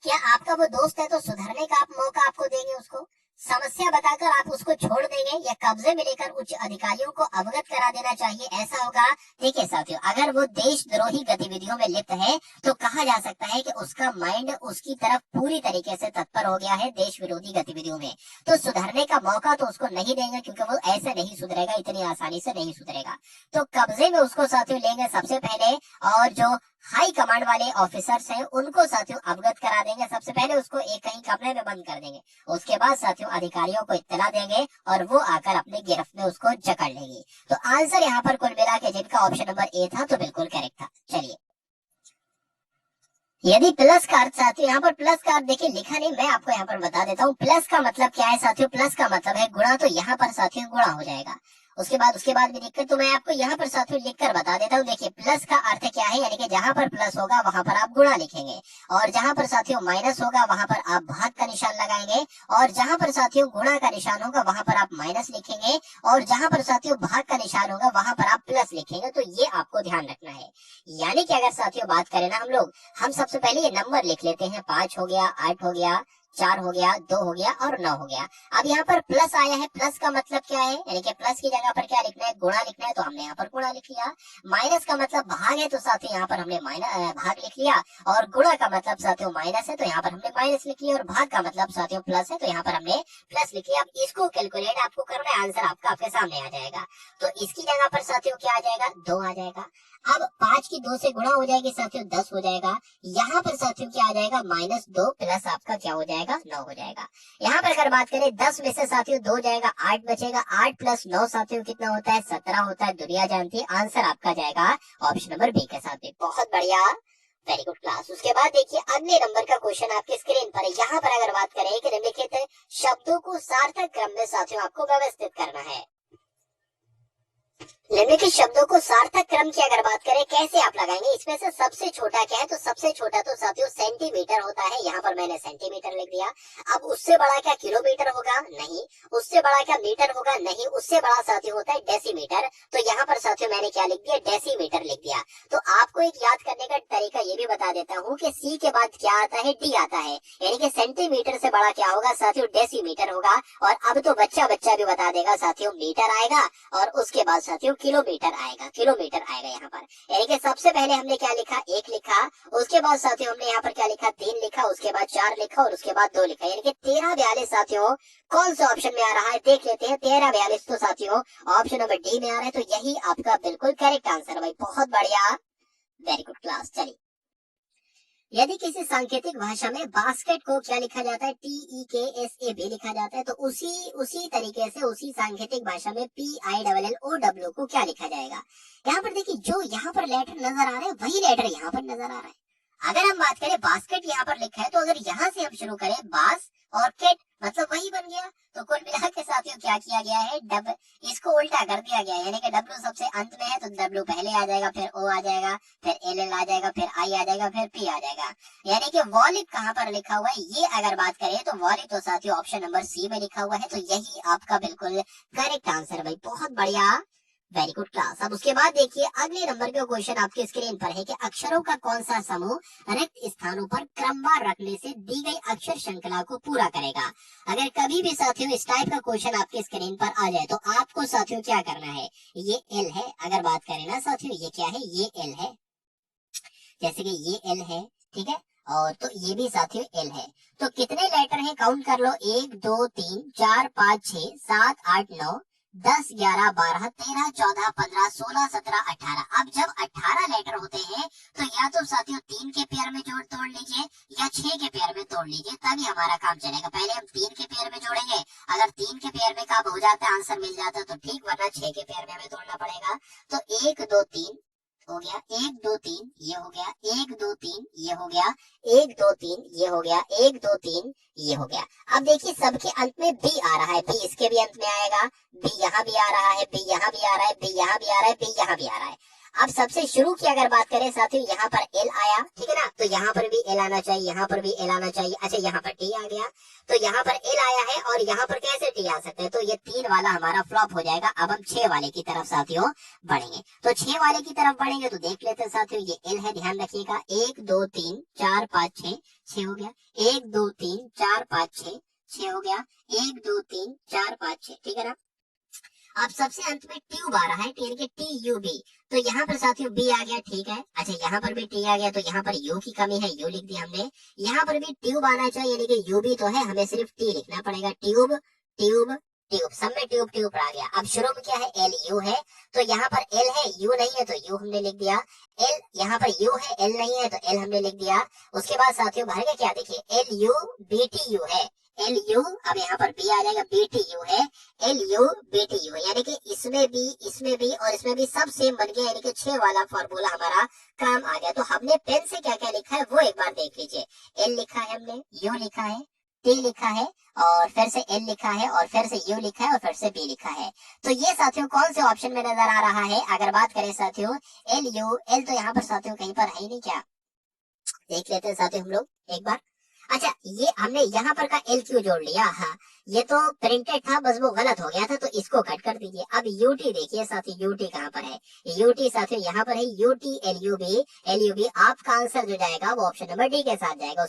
क्या आपका वो दोस्त है तो सुधरने का आप मौका आपको देंगे, उसको समस्या बताकर आप उसको छोड़ देंगे, या कब्जे में लेकर उच्च अधिकारियों को अवगत करा देना चाहिए, ऐसा होगा? देखिए साथियों अगर वो देशद्रोही गतिविधियों में लिप्त है तो कहा जा सकता है कि उसका माइंड उसकी तरफ पूरी तरीके से तत्पर हो गया है देश विरोधी गतिविधियों में, तो सुधरने का मौका तो उसको नहीं देंगे, क्योंकि वो ऐसे नहीं सुधरेगा, इतनी आसानी से नहीं सुधरेगा। तो कब्जे में उसको साथियों लेंगे सबसे पहले, और जो हाई कमांड वाले ऑफिसर्स हैं उनको साथियों अवगत करा देंगे। सबसे पहले उसको एक कहीं कमरे में बंद कर देंगे, उसके बाद साथियों अधिकारियों को इत्तला देंगे और वो आकर अपने गिरफ्त में उसको जकड़ लेंगे। तो आंसर यहाँ पर कुल मिला के जिनका ऑप्शन नंबर ए था तो बिल्कुल करेक्ट था। चलिए यदि प्लस का अर्थ साथियों, यहाँ पर प्लस का अर्थ देखिए लिखा नहीं, मैं आपको यहाँ पर बता देता हूँ। प्लस का मतलब क्या है साथियों? प्लस का मतलब है गुणा, तो यहाँ पर साथियों गुणा हो जाएगा। उसके बाद भी दिक्कत, तो मैं आपको यहाँ पर साथियों लिखकर बता देता हूँ। देखिए प्लस का अर्थ क्या है, यानी कि जहां पर प्लस होगा वहां पर आप गुणा लिखेंगे, और जहां पर साथियों माइनस होगा वहां पर आप भाग का निशान लगाएंगे, और जहां पर साथियों गुणा का निशान होगा वहां पर आप माइनस लिखेंगे, और जहां पर साथियों भाग का निशान होगा वहां पर आप प्लस लिखेंगे। तो ये आपको ध्यान रखना है। यानी कि अगर साथियों बात करें ना हम सबसे पहले ये नंबर लिख लेते हैं। 5 हो गया, 8 हो गया, 4 हो गया, 2 हो गया और 9 हो गया। अब यहाँ पर प्लस आया है, प्लस का मतलब क्या है, यानी कि प्लस की जगह पर क्या लिखना है, गुणा लिखना है, तो हमने यहाँ पर गुणा लिख लिया। माइनस का मतलब भाग है, तो साथियों यहाँ पर हमने भाग लिख लिया, और गुणा का मतलब साथियों माइनस है, तो यहाँ पर हमने माइनस लिख लिया, और भाग का मतलब साथियों प्लस है, तो यहाँ पर हमने प्लस लिख लिया। अब इसको कैलकुलेट आपको करना है, आंसर आपका आपके सामने आ जाएगा। तो इसकी जगह पर साथियों क्या आ जाएगा, 2 आ जाएगा। अब 5 की 2 से गुणा हो जाएगी साथियों, 10 हो जाएगा। यहाँ पर साथियों क्या आ जाएगा, -2 प्लस आपका क्या हो जाएगा, 9 हो जाएगा। यहाँ पर अगर बात करें 10 में से साथियों 2 जाएगा, 8 बचेगा। 8 प्लस 9 साथियों कितना होता है, 17 होता है। दुनिया जानती है, आंसर आपका जाएगा ऑप्शन नंबर बी के साथ में। बहुत बढ़िया, वेरी गुड क्लास। उसके बाद देखिए अगले नंबर का क्वेश्चन आपके स्क्रीन पर है। यहाँ पर अगर बात करें कि निम्नलिखित शब्दों को सार्थक क्रम में साथियों आपको व्यवस्थित करना है। निम्नलिखित शब्दों को सार्थक क्रम की अगर बात करें कैसे आप लगाएंगे, इसमें से सबसे छोटा क्या है, तो सबसे छोटा तो साथियों सेंटीमीटर होता है। यहाँ पर मैंने सेंटीमीटर लिख दिया। अब उससे बड़ा क्या किलोमीटर होगा, नहीं। उससे बड़ा क्या मीटर होगा, नहीं। उससे बड़ा साथियों होता है डेसीमीटर, तो यहाँ पर साथियों मैंने क्या लिख दिया, डेसीमीटर लिख दिया। तो आपको एक याद करने का तरीका ये भी बता देता हूँ कि सी के बाद क्या आता है, डी आता है, यानी कि सेंटीमीटर से बड़ा क्या होगा साथियों, डेसीमीटर होगा। और अब तो बच्चा भी बता देगा साथियों, मीटर आएगा, और उसके बाद साथियों किलोमीटर आएगा, यहाँ पर। यानी कि सबसे पहले हमने क्या लिखा, 1 लिखा, उसके बाद साथियों हमने यहाँ पर क्या लिखा, 3 लिखा, उसके बाद 4 लिखा, और उसके बाद 2 लिखा, यानी कि 13 42 साथियों कौन सा ऑप्शन में आ रहा है, देख लेते हैं। 13 42 तो साथियों ऑप्शन नंबर डी में आ रहा है, तो यही आपका बिल्कुल करेक्ट आंसर है भाई। बहुत बढ़िया, वेरी गुड क्लास। चलिए, यदि किसी सांकेतिक भाषा में बास्केट को क्या लिखा जाता है, TEKSAB लिखा जाता है, तो उसी तरीके से उसी सांकेतिक भाषा में PILLOW को क्या लिखा जाएगा। यहाँ पर देखिए, जो यहाँ पर लेटर नजर आ रहे हैं वही लेटर यहाँ पर नजर आ रहा है। अगर हम बात करें बास्केट यहाँ पर लिखा है, तो अगर यहाँ से हम शुरू करें बास और केट, मतलब वही बन गया। तो कुल मिला के साथियों क्या किया गया है, इसको उल्टा कर दिया गया है, यानी कि W सबसे अंत में है, तो W पहले आ जाएगा, फिर O आ जाएगा, फिर LL आ जाएगा, फिर I आ जाएगा, फिर P आ जाएगा। यानी कि वॉलिड कहाँ पर लिखा हुआ है, ये अगर बात करें तो वॉलिड तो साथियों ऑप्शन नंबर सी में लिखा हुआ है, तो यही आपका बिल्कुल करेक्ट आंसर है भाई। बहुत बढ़िया, वेरी गुड क्लास। अब उसके बाद देखिए अगले नंबर का क्वेश्चन आपके स्क्रीन पर है कि अक्षरों का कौन सा समूह रिक्त स्थानों पर क्रमवार रखने से दी गई अक्षर श्रृंखला को पूरा करेगा। अगर कभी भी साथियों इस टाइप का क्वेश्चन आपके स्क्रीन पर आ जाए, तो आपको साथियों क्या करना है, ये एल है, अगर बात करें ना साथियों, ये क्या है, ये एल है, जैसे कि ये एल है, ठीक है, और तो ये भी साथियों एल है। तो कितने लेटर हैं, काउंट कर लो, 1 2 3 4 5 6 7 8 9 10 11 12 13 14 15 16 17 18। अब जब 18 लेटर होते हैं, तो या तो साथियों 3 के पेयर में जोड़ तोड़ लीजिए, या 6 के पेयर में तोड़ लीजिए, तभी हमारा काम चलेगा। पहले हम 3 के पेयर में जोड़ेंगे, अगर 3 के पेयर में काम हो जाता है, आंसर मिल जाता है तो ठीक, वरना 6 के पेयर में हमें तोड़ना पड़ेगा। तो 1 2 3 हो गया, 1 2 3 ये हो गया, 1 2 3 ये हो गया, 1 2 3 ये हो गया, 1 2 3 ये हो गया। अब देखिए सबके अंत में बी आ रहा है, बी इसके भी अंत में आएगा, बी यहाँ भी आ रहा है, बी यहाँ भी आ रहा है, बी यहाँ भी आ रहा है, बी यहाँ भी आ रहा है। अब सबसे शुरू की अगर बात करें साथियों, यहाँ पर एल आया, ठीक है ना, तो यहाँ पर भी एल आना चाहिए, यहाँ पर भी एल आना चाहिए। अच्छा, यहाँ पर टी आ गया, तो यहाँ पर एल आया है, और यहाँ पर कैसे टी आ सकते हैं, तो ये 3 वाला हमारा फ्लॉप हो जाएगा। अब हम 6 वाले की तरफ साथियों बढ़ेंगे, तो 6 वाले की तरफ बढ़ेंगे, तो देख लेते हैं साथियों, ये एल है, ध्यान रखिएगा, 1 2 3 4 5 6 6 हो गया, 1 2 3 4 5 6 6 हो गया, 1 2 3 4 5 6, ठीक है ना। अब सबसे अंत में ट्यूब आ रहा है, यानी कि TUB, तो यहाँ पर साथियों बी आ गया, ठीक है। अच्छा, यहाँ पर भी टी आ गया, तो यहाँ पर यू की कमी है, यू लिख दिया हमने। यहाँ पर भी ट्यूब आना चाहिए, यानी कि यू भी तो है, हमें सिर्फ टी लिखना पड़ेगा, ट्यूब ट्यूब ट्यूब, सब में ट्यूब ट्यूब आ गया। अब शुरू में क्या है, एल यू है, तो यहाँ पर एल है, यू नहीं है, तो यू हमने लिख दिया। एल यहाँ पर यू है, एल नहीं है, तो एल हमने लिख दिया। उसके बाद साथियों भरेगा क्या, देखिए LUBTU है, LU, अब यहाँ पर बी आ जाएगा, BTU है, LUBTU, यानी कि इसमें भी और इसमें भी सब सेम बन गया, यानी कि 6 वाला फॉर्मूला हमारा काम आ गया। तो हमने पेन से क्या क्या लिखा है वो एक बार देख लीजिए। एल लिखा है हमने, यू लिखा है, टी लिखा है और फिर से एल लिखा है और फिर से यू लिखा है और फिर से बी लिखा है। तो ये साथियों कौन से ऑप्शन में नजर आ रहा है? अगर बात करें साथियों एल यू, एल तो यहाँ पर साथियों कहीं पर है ही नहीं क्या? देख लेते हैं साथियों हम लोग एक बार। अच्छा, ये हमने यहाँ पर का एल क्यू जोड़ लिया, हाँ ये तो प्रिंटेड था, बस वो गलत हो गया था, तो इसको कट कर दीजिए। अब यूटी देखिए साथियों, यूटी कहाँ पर है? यूटी साथियों यहाँ पर है, U T L U B, L U B. आपका आंसर जो जाएगा वो ऑप्शन नंबर डी के साथ जाएगा।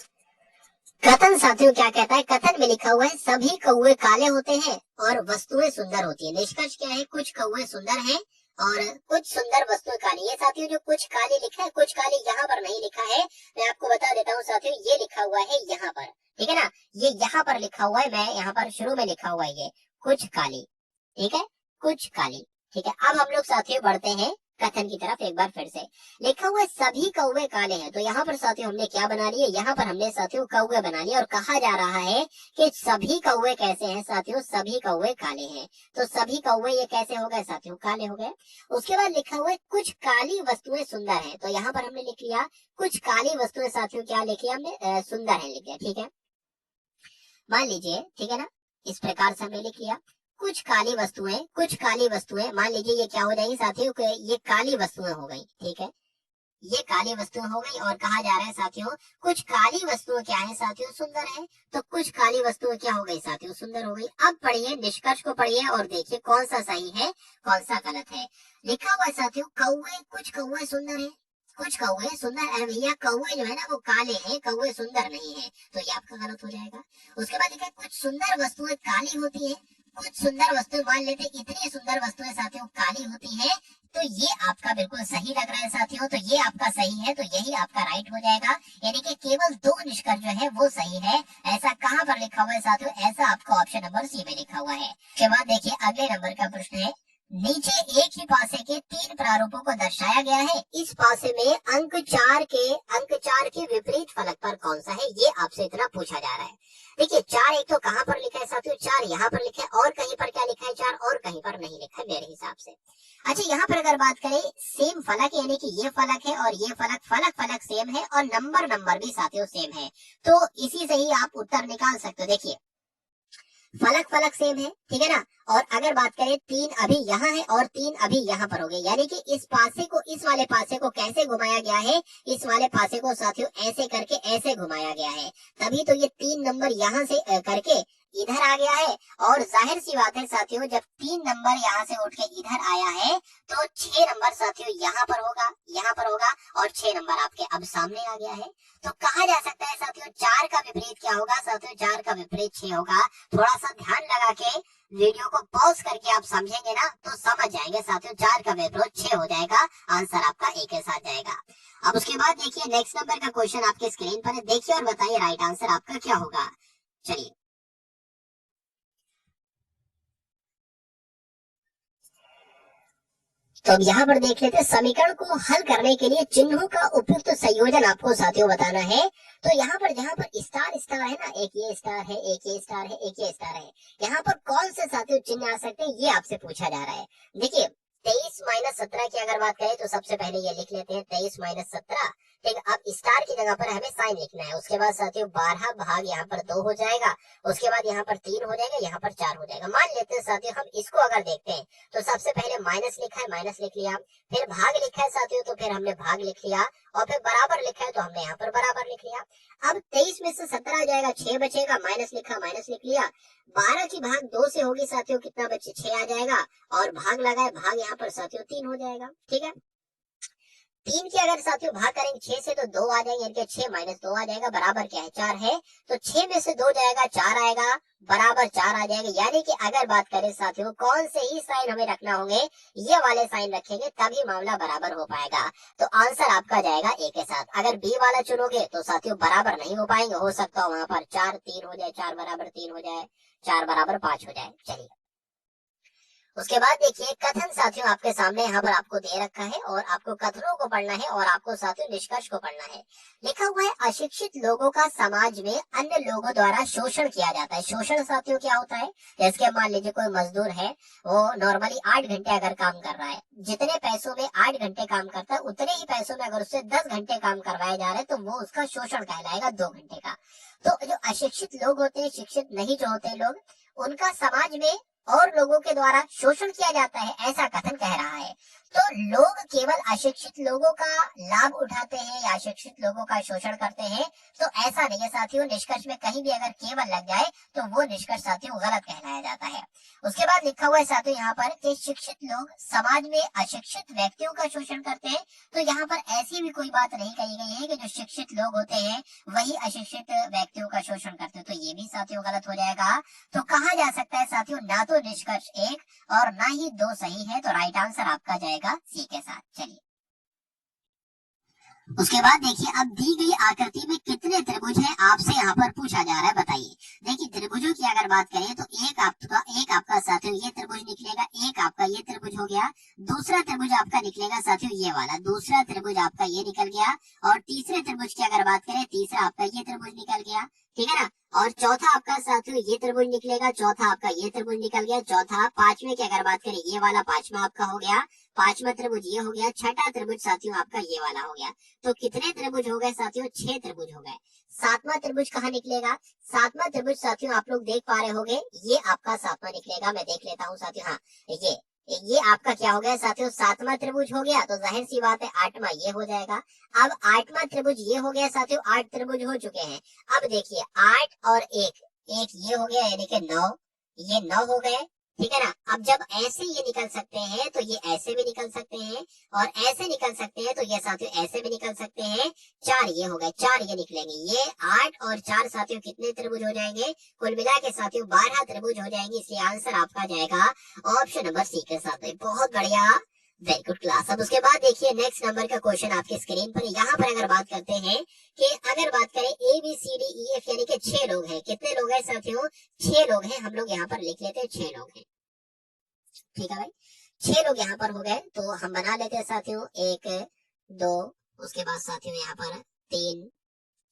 कथन साथियों क्या कहता है? कथन में लिखा हुआ है सभी कौवे काले होते हैं और वस्तुएं सुंदर होती है। निष्कर्ष क्या है? कुछ कौवे सुंदर हैं और कुछ सुंदर वस्तुएं काली। ये साथियों जो कुछ काली लिखा है, कुछ काली यहाँ पर नहीं लिखा है, मैं आपको बता देता हूँ साथियों, ये लिखा हुआ है यहाँ पर, ठीक है ना, ये यहाँ पर लिखा हुआ है, मैं यहाँ पर शुरू में लिखा हुआ है ये कुछ काली, ठीक है, कुछ काली, ठीक है। अब हम लोग साथियों बढ़ते हैं कथन की तरफ। एक बार फिर से लिखा हुआ है सभी कौवे काले हैं, तो यहाँ पर साथियों हमने क्या बना लिया? यहाँ पर हमने साथियों कौवे बना लिया और कहा जा रहा है कि सभी कौवे कैसे हैं साथियों? सभी कौवे काले हैं। तो सभी कौवे ये कैसे हो गए साथियों? काले हो गए। उसके बाद लिखा हुआ है कुछ काली वस्तुएं सुंदर है, तो यहाँ पर हमने लिख लिया कुछ काली वस्तुएं साथियों क्या लिख लिया हमने? सुंदर है लिख लिया, ठीक है, मान लीजिए, ठीक है ना, इस प्रकार से हमने लिख लिया कुछ काली वस्तुएं, कुछ काली वस्तुएं, मान लीजिए ये क्या हो जाएगी साथियों? ये काली वस्तुएं हो गई, ठीक है, ये काली वस्तुएं हो गई। और कहा जा रहा है साथियों कुछ काली वस्तुएं क्या है साथियों? सुंदर है। तो कुछ काली वस्तुएं क्या हो गई साथियों? सुंदर हो गई। अब पढ़िए, निष्कर्ष को पढ़िए और देखिए कौन सा सही है कौन सा गलत है। लिखा हुआ है साथियों कौवे, कुछ कौवे सुंदर है, कुछ कौवे सुंदर है भैया, कौवे जो है ना वो काले हैं, कौवे सुंदर नहीं है, तो ये आपका गलत हो जाएगा। उसके बाद लिखा है कुछ सुंदर वस्तुएं काली होती है, कुछ सुंदर वस्तुएं, मान लेते इतनी सुंदर वस्तुएं साथियों काली होती है, तो ये आपका बिल्कुल सही लग रहा है साथियों, तो ये आपका सही है, तो यही आपका राइट हो जाएगा। यानी कि केवल दो निष्कर्ष जो है वो सही है। ऐसा कहाँ पर लिखा हुआ है साथियों? ऐसा आपका ऑप्शन नंबर सी में लिखा हुआ है। उसके बाद देखिए अगले नंबर का प्रश्न है, नीचे एक ही पासे के तीन प्रारूपों को दर्शाया गया है, इस पासे में अंक चार के विपरीत फलक पर कौन सा है? ये आपसे इतना पूछा जा रहा है। देखिए चार एक तो कहाँ पर लिखा है साथियों? चार यहाँ पर लिखा है और कहीं पर क्या लिखा है? चार और कहीं पर नहीं लिखा है मेरे हिसाब से। अच्छा, यहाँ पर अगर बात करें सेम फलक, यानी कि ये फलक है और ये फलक, फलक सेम है और नंबर भी साथियों सेम है, तो इसी से ही आप उत्तर निकाल सकते हो। देखिए फलक सेम है, ठीक है ना, और अगर बात करें तीन अभी यहाँ है और तीन अभी यहाँ पर हो गए, यानी कि इस पासे को, इस वाले पासे को कैसे घुमाया गया है? इस वाले पासे को साथियों ऐसे करके ऐसे घुमाया गया है, तभी तो ये तीन नंबर यहाँ से करके इधर आ गया है। और जाहिर सी बात है साथियों, जब तीन नंबर यहाँ से उठ के इधर आया है तो 6 नंबर साथियों यहाँ पर होगा और 6 नंबर आपके अब सामने आ गया है। तो कहा जा सकता है साथियों चार का विपरीत क्या होगा साथियों? चार का विपरीत 6 होगा। थोड़ा सा ध्यान लगा के वीडियो को पॉज करके आप समझेंगे ना तो समझ जाएंगे साथियों, 4 का विपरीत 6 हो जाएगा, आंसर आपका ए के साथ जाएगा। अब उसके बाद देखिए नेक्स्ट नंबर का क्वेश्चन आपके स्क्रीन पर है, देखिए और बताइए राइट आंसर आपका क्या होगा। चलिए तो अब यहाँ पर देख लेते हैं, समीकरण को हल करने के लिए चिन्हों का उपयुक्त संयोजन आपको साथियों बताना है। तो यहाँ पर जहाँ पर स्टार स्टार है ना, एक ये स्टार है, एक ये स्टार है, एक ये स्टार है, यहाँ पर कौन से साथियों चिन्ह आ सकते हैं ये आपसे पूछा जा रहा है। देखिए 23 माइनस 17 की अगर बात करें तो सबसे पहले ये लिख लेते हैं 23 माइनस 17, ठीक है। अब स्टार की जगह पर हमें साइन लिखना है। उसके बाद साथियों 12 भाग यहाँ पर 2 हो जाएगा, उसके बाद यहाँ पर 3 हो जाएगा, यहाँ पर 4 हो जाएगा। मान लेते हैं साथियों हम इसको अगर देखते हैं तो सबसे पहले माइनस लिखा है, माइनस लिख लिया, फिर भाग लिखा है साथियों तो फिर हमने भाग लिख लिया, और फिर बराबर लिखा है तो हमने यहाँ पर बराबर लिख लिया। अब 23 में से 17 आ जाएगा, 6 बचेगा, माइनस लिखा, माइनस लिख लिया, 12 की भाग 2 से होगी साथियों, कितना बचे? 6 आ जाएगा, और भाग लगाए, भाग यहाँ पर साथियों 3 हो जाएगा, ठीक है। 3 की अगर साथियों भाग करेंगे 6 से तो 2 आ जाएंगे, यानी कि 6 माइनस 2 आ जाएगा, बराबर क्या है? 4 है, तो 6 में से 2 जाएगा, 4 आएगा, बराबर 4 आ जाएगा। यानी कि अगर बात करें साथियों कौन से ही साइन हमें रखना होंगे, ये वाले साइन रखेंगे तभी मामला बराबर हो पाएगा। तो आंसर आपका जाएगा ए के साथ। अगर बी वाला चुनोगे तो साथियों बराबर नहीं हो पाएंगे, हो सकता है वहां पर 4 3 हो जाए, 4 बराबर 3 हो जाए, 4 बराबर 5 हो जाए। चलिए उसके बाद देखिए कथन साथियों आपके सामने यहाँ पर आपको दे रखा है और आपको कथनों को पढ़ना है और आपको साथियों निष्कर्ष को पढ़ना है। लिखा हुआ है अशिक्षित लोगों का समाज में अन्य लोगों द्वारा शोषण किया जाता है। शोषण साथियों क्या होता है, जैसे मान लीजिए कोई मजदूर है, वो नॉर्मली 8 घंटे अगर काम कर रहा है, जितने पैसों में 8 घंटे काम करता है उतने ही पैसों में अगर उससे 10 घंटे काम करवाया जा रहा है तो वो उसका शोषण कहलाएगा 2 घंटे का। तो जो अशिक्षित लोग होते हैं, शिक्षित नहीं जो होते लोग, उनका समाज में और लोगों के द्वारा शोषण किया जाता है, ऐसा कथन कह रहा है। तो लोग केवल अशिक्षित लोगों का लाभ उठाते हैं या अशिक्षित लोगों का शोषण करते हैं, तो ऐसा नहीं है साथियों। निष्कर्ष में कहीं भी अगर केवल लग जाए तो वो निष्कर्ष साथियों गलत कहलाया जाता है। उसके बाद लिखा हुआ है साथियों यहाँ पर कि शिक्षित लोग समाज में अशिक्षित व्यक्तियों का शोषण करते हैं। तो यहाँ पर ऐसी भी कोई बात नहीं कही गई है कि जो शिक्षित लोग होते हैं वही अशिक्षित व्यक्तियों का शोषण करते हैं, तो ये भी साथियों गलत हो जाएगा। तो कहा जा सकता है साथियों ना तो निष्कर्ष 1 और ना ही 2 सही है, तो राइट आंसर आपका जाएगा सी के साथ। चलिए उसके बाद देखिए अब दी गई आकृति में कितने त्रिभुज हैं आपसे यहाँ पर पूछा जा रहा है, बताइए। देखिए त्रिभुजों की अगर बात करें तो एक आपका साथियों ये त्रिभुज निकलेगा, एक आपका ये त्रिभुज हो गया, दूसरा त्रिभुज आपका निकलेगा साथियों ये वाला, दूसरा त्रिभुज आपका ये निकल गया, और तीसरे त्रिभुज की अगर बात करें तीसरा आपका ये त्रिभुज निकल गया, ठीक है ना। और चौथा आपका साथियों ये त्रिभुज निकलेगा, चौथा आपका ये त्रिभुज निकल गया, चौथा पांचवे की अगर बात करें ये वाला पांचवा आपका हो गया, पांचवा त्रिभुज ये हो गया, छठा त्रिभुज साथियों आपका ये वाला हो गया। तो कितने त्रिभुज हो गए साथियों, 6 त्रिभुज हो गए। सातवां त्रिभुज कहाँ निकलेगा, सातवां त्रिभुज साथियों आप लोग देख पा रहे होंगे, ये आपका सातवां निकलेगा। मैं देख लेता हूँ साथियों, हाँ ये आपका क्या हो गया साथियों, सातवां त्रिभुज हो गया। तो जाहिर सी बात है आठवां ये हो जाएगा। अब आठवां त्रिभुज ये हो गया साथियों, 8 त्रिभुज हो चुके हैं। अब देखिए 8 और 1 ये हो गया, यानी कि 9, ये 9 हो गए, ठीक है ना। अब जब ऐसे ये निकल सकते हैं तो ये ऐसे भी निकल सकते हैं, और ऐसे निकल सकते हैं तो ये साथियों ऐसे भी निकल सकते हैं। 4 ये हो गए, 4 ये निकलेंगे। ये 8 और 4 साथियों कितने त्रिभुज हो जाएंगे, कुल मिला के साथियों 12 त्रिभुज हो जाएंगे। इसलिए आंसर आपका जाएगा ऑप्शन नंबर सी के साथ। बहुत बढ़िया, वेरी गुड क्लास। अब उसके बाद देखिए नेक्स्ट नंबर का क्वेश्चन आपकी स्क्रीन पर। यहाँ पर अगर बात करते हैं कि अगर बात करें A B C D E F यानी कि 6 लोग हैं। कितने लोग हैं साथियों, 6 लोग हैं। हम लोग यहाँ पर लिख लेते हैं 6 लोग हैं, ठीक है भाई। 6 लोग यहाँ पर हो गए, तो हम बना लेते हैं साथियों 1 2, उसके बाद साथियों यहाँ पर 3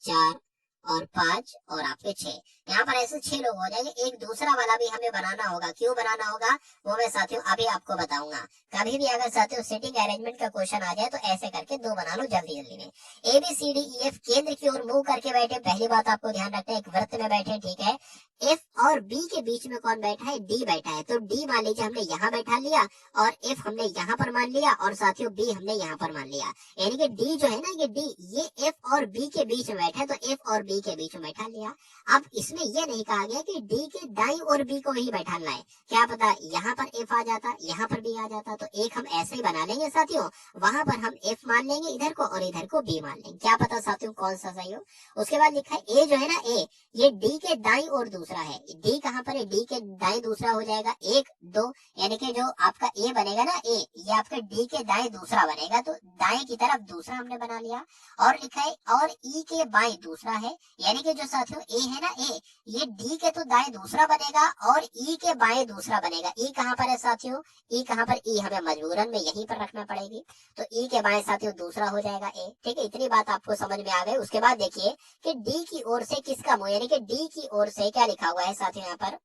4 और 5 और आपके 6। यहाँ पर ऐसे 6 लोग हो जाएंगे। एक दूसरा वाला भी हमें बनाना होगा, क्यों बनाना होगा वो मैं साथियों अभी आपको बताऊंगा। कभी भी अगर साथियों सिटिंग अरेंजमेंट का क्वेश्चन आ जाए तो ऐसे करके 2 बना लो जल्दी जल्दी में। A B C D E F केंद्र की ओर मुंह करके बैठे। पहली बात आपको ध्यान रखना है, एक वृत्त में बैठे, ठीक है। एफ और बी के बीच में कौन बैठा है, डी बैठा है। तो डी मान लीजिए हमने यहाँ बैठा लिया, और एफ हमने यहाँ पर मान लिया, और साथियों बी हमने यहाँ पर मान लिया। यानी कि डी जो है ना, ये डी ये एफ और बी के बीच में बैठा है, तो एफ और बी के बीच में बैठा लिया। अब इसमें यह नहीं कहा गया कि डी के दाई और बी को ही बैठाना है। क्या पता यहाँ पर एफ आ जाता, यहाँ पर बी आ जाता, तो एक हम ऐसे ही बना लेंगे साथियों। वहां पर हम एफ मान लेंगे इधर को, और इधर को बी मान लेंगे। क्या पता साथियों कौन सा सही हो। उसके बाद लिखा है ए जो है ना, ए ये डी के दाई और दूसरा है। डी कहाँ पर है, डी के दाई दूसरा हो जाएगा 1 2, यानी कि जो आपका ए बनेगा ना, ए ये आपका डी के दाएं दूसरा बनेगा। तो दाएं की तरफ दूसरा हमने बना लिया। और लिखा है और ई के बाएं दूसरा है, यानी कि जो साथियों ए है ना, ए ये डी के तो दाएं दूसरा बनेगा और ई के बाएं दूसरा बनेगा। ई कहाँ पर है साथियों, ई कहाँ पर, ई हमें मजबूरन में यहीं पर रखना पड़ेगी। तो ई के बाएं साथियों दूसरा हो जाएगा ए, ठीक है। इतनी बात आपको समझ में आ गई। उसके बाद देखिए कि डी की ओर से किसका मुंह, यानी कि डी की ओर से क्या लिखा हुआ है साथियों यहाँ पर,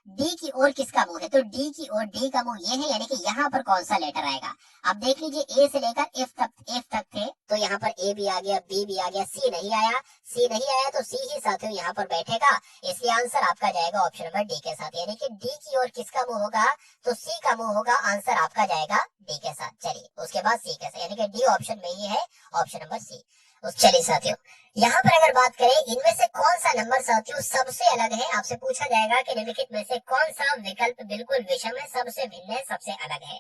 डी की ओर किसका मुंह है। तो डी की ओर डी का मुंह ये है, यानी कि यहाँ पर कौन सा लेटर आएगा। अब देख लीजिए ए से लेकर एफ तक थे, तो यहाँ पर ए भी आ गया, बी भी आ गया, सी नहीं आया। सी नहीं आया तो सी ही साथियों यहाँ पर बैठेगा। इसलिए आंसर आपका जाएगा ऑप्शन नंबर डी के साथ, यानी कि डी की ओर किसका मुंह होगा, तो सी का मुंह होगा। आंसर आपका जाएगा डी के साथ। चलिए उसके बाद सी के साथ, यानी कि डी ऑप्शन में ही है, ऑप्शन नंबर सी। चलिए साथियों यहाँ पर अगर बात करें इनमें से कौन सा नंबर साथियों सबसे अलग है, आपसे पूछा जाएगा कि निम्नलिखित में से कौन सा विकल्प बिल्कुल विषम है, सबसे भिन्न है, सबसे अलग है।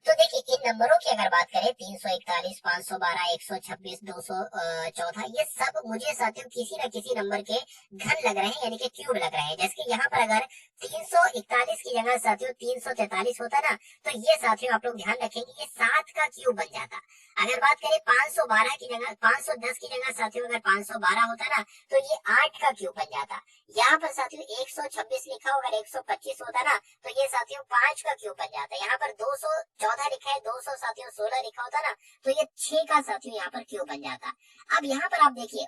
तो देखिए इन नंबरों की अगर बात करें 341, 512, 126, 214, ये सब मुझे साथियों किसी न किसी नंबर के घन लग रहे हैं, यानी कि क्यूब लग रहे हैं। जैसे कि यहाँ पर अगर 341 की जगह साथियों 343 होता ना, तो ये साथियों आप लोग ध्यान रखेंगे ये 7 का क्यूब बन जाता। अगर बात करें 512 की जगह 510 की जगह साथियों अगर 512 होता ना, तो ये 8 का क्यूब बन जाता। यहाँ पर साथियों 126 लिखा हो, अगर 125 होता ना, तो ये साथियों 5 का क्यूब बन जाता। यहाँ पर 214 लिखा है, 200 साथियों 16 लिखा होता ना, तो ये 6 का साथियों यहाँ पर क्यूब बन जाता। अब यहाँ पर आप देखिए,